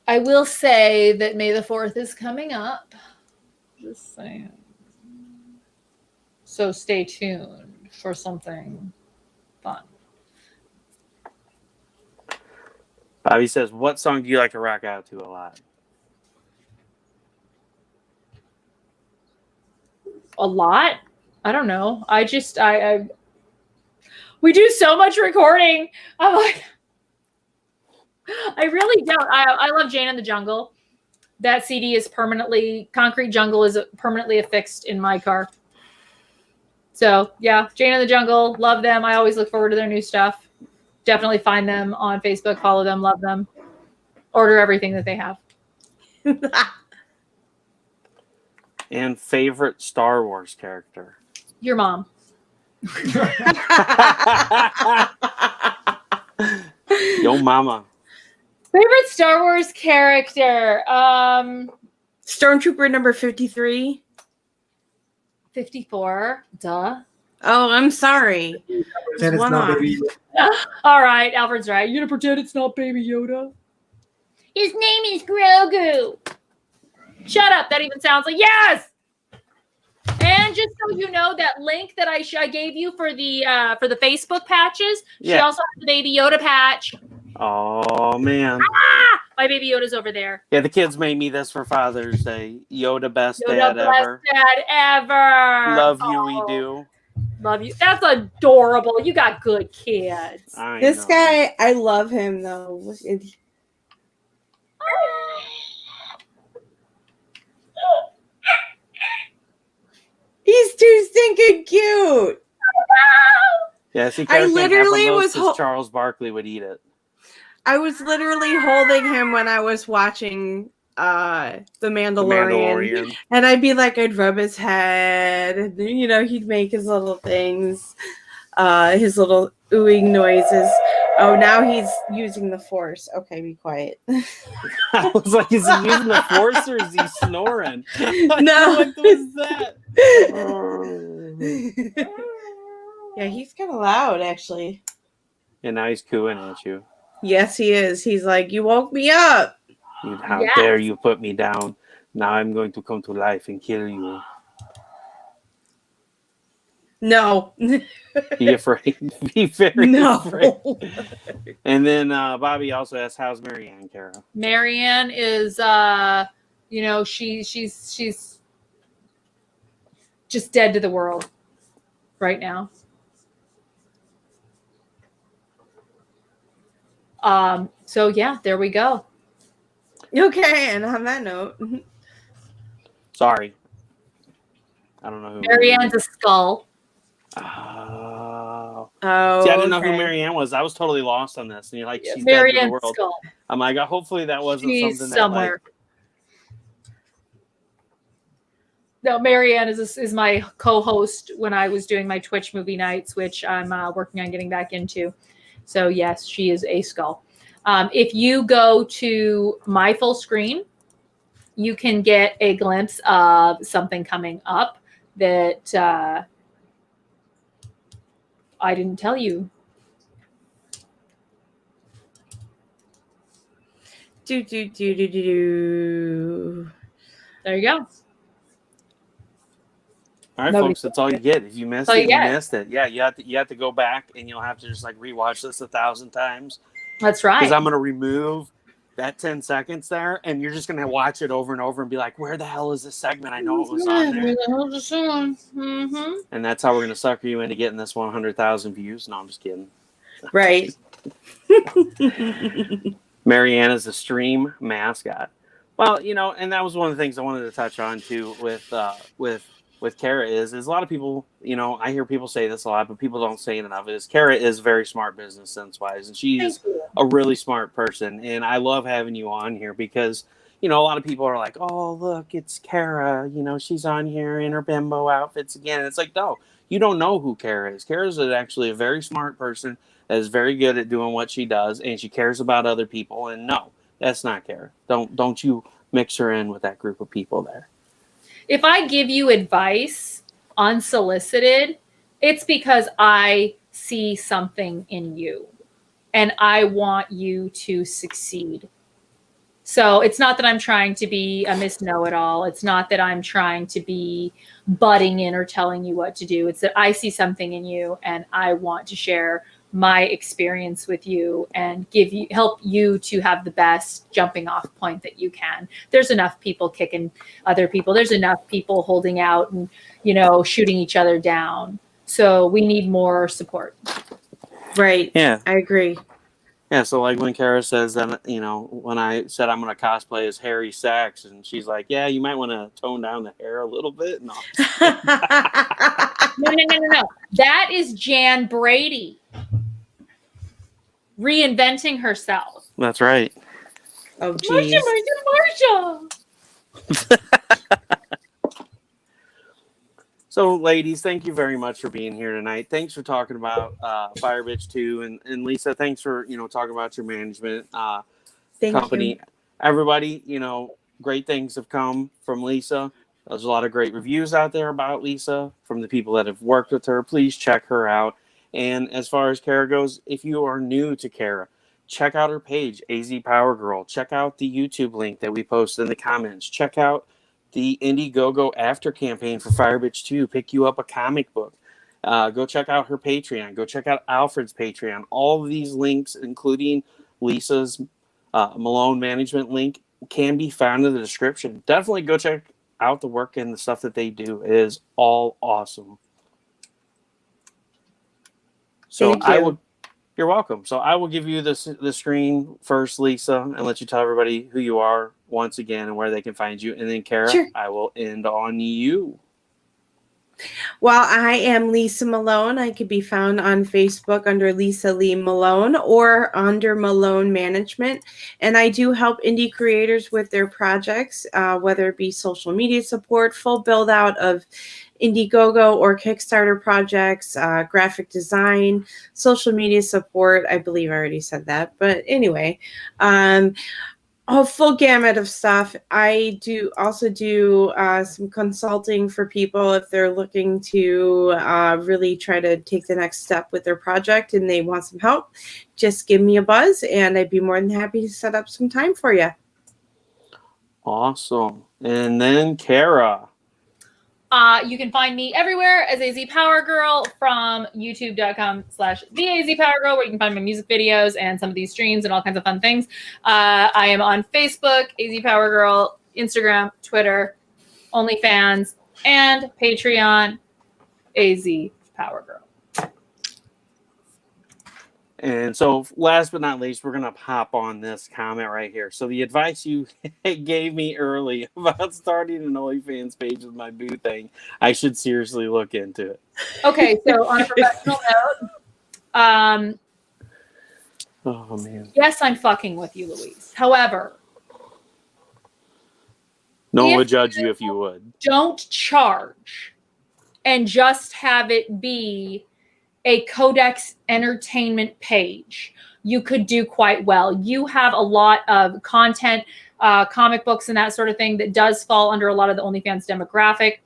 Speaker 2: I will say that May the 4th is coming up. Just saying. So stay tuned for something fun.
Speaker 1: Bobby says, what song do you like to rock out to a lot?
Speaker 2: A lot? I don't know. We do so much recording. I'm like, I really don't. I love Jane in the Jungle. That CD is Concrete Jungle is permanently affixed in my car. So yeah, Jane in the Jungle, love them. I always look forward to their new stuff. Definitely find them on Facebook, follow them, love them. Order everything that they have.
Speaker 1: And favorite Star Wars character?
Speaker 2: Your mom.
Speaker 1: Yo mama.
Speaker 2: Favorite Star Wars character?
Speaker 3: Stormtrooper number 53.
Speaker 2: 54. Duh.
Speaker 3: Oh, I'm sorry.
Speaker 4: Pretend it's not baby.
Speaker 2: All right, Alfred's right. You're gonna pretend it's not Baby Yoda? His name is Grogu. Shut up. That even sounds like yes. And just so you know, that link that I gave you for the Facebook patches, she
Speaker 1: Yeah.
Speaker 2: also has the Baby Yoda patch.
Speaker 1: Oh man.
Speaker 2: Ah! My Baby Yoda's over there.
Speaker 1: Yeah, the kids made me this for Father's Day. Yoda, best
Speaker 2: Yoda,
Speaker 1: dad
Speaker 2: best
Speaker 1: ever.
Speaker 2: dad ever.
Speaker 1: Love you, we
Speaker 2: Oh,
Speaker 1: do.
Speaker 2: Love you. That's adorable. You got good kids.
Speaker 1: I
Speaker 3: This
Speaker 1: know.
Speaker 3: guy, I love him though. He's too stinking cute.
Speaker 1: Yeah, see,
Speaker 3: I
Speaker 1: Cara can't have
Speaker 3: literally
Speaker 1: the most
Speaker 3: was
Speaker 1: 'cause
Speaker 3: ho-
Speaker 1: Charles Barkley would eat it.
Speaker 3: I was literally holding him when I was watching The
Speaker 1: The
Speaker 3: Mandalorian.
Speaker 1: Mandalorian.
Speaker 3: And I'd rub his head, and you know, he'd make his little things, his little oohing noises. Oh, now he's using the force. Okay, be quiet.
Speaker 1: I was like, is he using the force or is he snoring?
Speaker 3: No.
Speaker 1: What was that?
Speaker 3: Yeah, he's kind of loud, actually.
Speaker 1: And now he's cooing at you.
Speaker 3: Yes, he is. He's like, you woke me up.
Speaker 1: How
Speaker 2: Yes.
Speaker 1: dare you put me down? Now I'm going to come to life and kill you.
Speaker 3: No.
Speaker 1: Be afraid. Be very
Speaker 3: No.
Speaker 1: afraid. And then Bobby also asks, how's Marianne, Cara?
Speaker 2: Marianne is she's just dead to the world right now. So yeah, there we go.
Speaker 3: Okay, and on that note,
Speaker 1: Sorry. I don't know who.
Speaker 2: Marianne's a skull.
Speaker 1: Oh.
Speaker 3: oh,
Speaker 1: See, I didn't know who
Speaker 3: okay.
Speaker 1: Marianne was. I was totally lost on this. And you're like, she's dead to the
Speaker 2: Marianne's
Speaker 1: world.
Speaker 2: skull.
Speaker 1: I'm like, hopefully that wasn't
Speaker 2: She's
Speaker 1: something
Speaker 2: somewhere.
Speaker 1: that,
Speaker 2: No, Marianne is my co-host when I was doing my Twitch movie nights, which I'm working on getting back into. So yes, she is a skull. If you go to my full screen, you can get a glimpse of something coming up that I didn't tell you.
Speaker 3: Do.
Speaker 2: There you go.
Speaker 1: All right,
Speaker 2: Nobody
Speaker 1: folks, that's all you get. If you missed
Speaker 2: all you
Speaker 1: it, you
Speaker 2: get.
Speaker 1: missed it. Yeah, you have to go back and you'll have to just like rewatch this 1,000 times.
Speaker 2: That's right.
Speaker 1: Because I'm gonna remove that 10 seconds there, and you're just gonna watch it over and over and be like, "Where the hell is this segment? I know it was on there."
Speaker 2: Mm-hmm.
Speaker 1: And that's how we're gonna sucker you into getting this 100,000 views. No, I'm just kidding.
Speaker 3: Right.
Speaker 1: Mariana's the stream mascot. Well, you know, and that was one of the things I wanted to touch on too with Cara is a lot of people, you know, I hear people say this a lot, but people don't say it enough. Is Cara is very smart business sense wise, and she's a really smart person, and I love having you on here because, you know, a lot of people are like, "Oh, look, it's Cara. You know, she's on here in her bimbo outfits again." And it's like, no, you don't know who Cara is. Cara is actually a very smart person that is very good at doing what she does, and she cares about other people. And no, that's not Cara. Don't you mix her in with that group of people there.
Speaker 2: If I give you advice unsolicited, it's because I see something in you and I want you to succeed. So it's not that I'm trying to be a Miss Know-It-All. It's not that I'm trying to be butting in or telling you what to do. It's that I see something in you and I want to share my experience with you and help you to have the best jumping off point that you can. There's enough people kicking other people. There's enough people holding out and, you know, shooting each other down. So we need more support.
Speaker 3: Right.
Speaker 1: Yeah.
Speaker 3: I agree.
Speaker 1: Yeah, so like when Cara says that, you know, when I said I'm going to cosplay as Harry Sachs, and she's like, yeah, you might want to tone down the hair a little bit. No.
Speaker 2: No. That is Jan Brady reinventing herself.
Speaker 1: That's right.
Speaker 3: Oh, geez.
Speaker 2: Marsha.
Speaker 1: So, ladies, thank you very much for being here tonight. Thanks for talking about Firebitch 2. And Lisa, thanks for, you know, talking about your management company.
Speaker 3: You.
Speaker 1: Everybody, you know, great things have come from Lisa. There's a lot of great reviews out there about Lisa from the people that have worked with her. Please check her out. And as far as Cara goes, if you are new to Cara, check out her page, AZ Power Girl. Check out the YouTube link that we posted in the comments. Check out the Indiegogo after campaign for Firebitch 2. Pick you up a comic book. Go check out her Patreon. Go check out Alfred's Patreon. All of these links, including Lisa's Melone Management link, can be found in the description. Definitely go check out the work and the stuff that they do. It is all awesome. So you're welcome. So I will give you the screen first, Lisa, and let you tell everybody who you are once again and where they can find you. And then, Cara, sure. I will end on you.
Speaker 3: Well, I am Lisa Melone. I could be found on Facebook under Lisa Lee Melone or under Melone Management. And I do help indie creators with their projects, whether it be social media support, full build out of Indiegogo or Kickstarter projects, graphic design, social media support. I believe I already said that. But anyway, a full gamut of stuff. I also do some consulting for people if they're looking to really try to take the next step with their project and they want some help. Just give me a buzz and I'd be more than happy to set up some time for you.
Speaker 1: Awesome. And then Cara.
Speaker 2: You can find me everywhere as AZ Power Girl from youtube.com/theazpowergirl, where you can find my music videos and some of these streams and all kinds of fun things. I am on Facebook, AZ Power Girl, Instagram, Twitter, OnlyFans, and Patreon, AZ Power Girl.
Speaker 1: And so last but not least, we're going to hop on this comment right here. So the advice you gave me early about starting an OnlyFans page with my boo thing, I should seriously look into it.
Speaker 2: Okay, so on a professional note,
Speaker 1: oh, man.
Speaker 2: Yes, I'm fucking with you, Louise. However,
Speaker 1: no one would judge you if you would.
Speaker 2: Don't charge and just have it be a Codex Entertainment page. You could do quite well. You have a lot of content, comic books and that sort of thing that does fall under a lot of the OnlyFans demographic.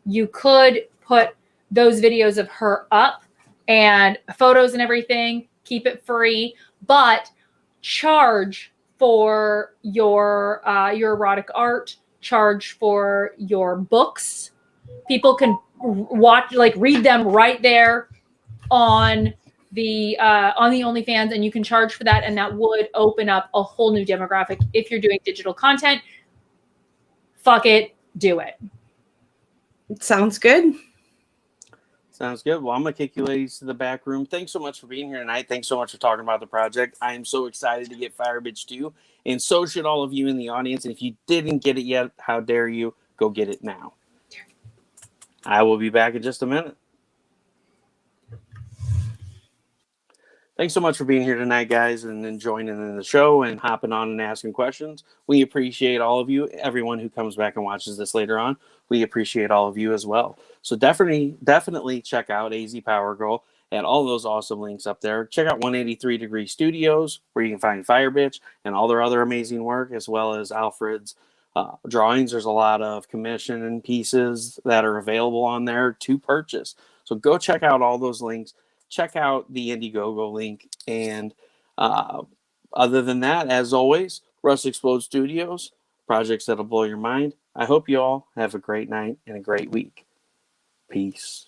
Speaker 2: You could put those videos of her up and photos and everything. Keep it free, but charge for your erotic art. Charge for your books. People can watch, like, read them right there on the OnlyFans, and you can charge for that, and that would open up a whole new demographic. If you're doing digital content, fuck it, do it.
Speaker 3: Sounds good.
Speaker 1: Sounds good. Well, I'm going to kick you ladies to the back room. Thanks so much for being here tonight. Thanks so much for talking about the project. I am so excited to get Firebitch too, and so should all of you in the audience. And if you didn't get it yet, how dare you? Go get it now. I will be back in just a minute. Thanks so much for being here tonight, guys, and joining in the show and hopping on and asking questions. We appreciate all of you. Everyone who comes back and watches this later on, we appreciate all of you as well. So definitely check out AZ Power Girl and all those awesome links up there. Check out 183 Degree Studios, where you can find Firebitch and all their other amazing work, as well as Alfred's drawings. There's a lot of commission and pieces that are available on there to purchase. So go check out all those links. Check out the Indiegogo link. And other than that, as always, Rust Explode Studios, projects that'll blow your mind. I hope you all have a great night and a great week. Peace.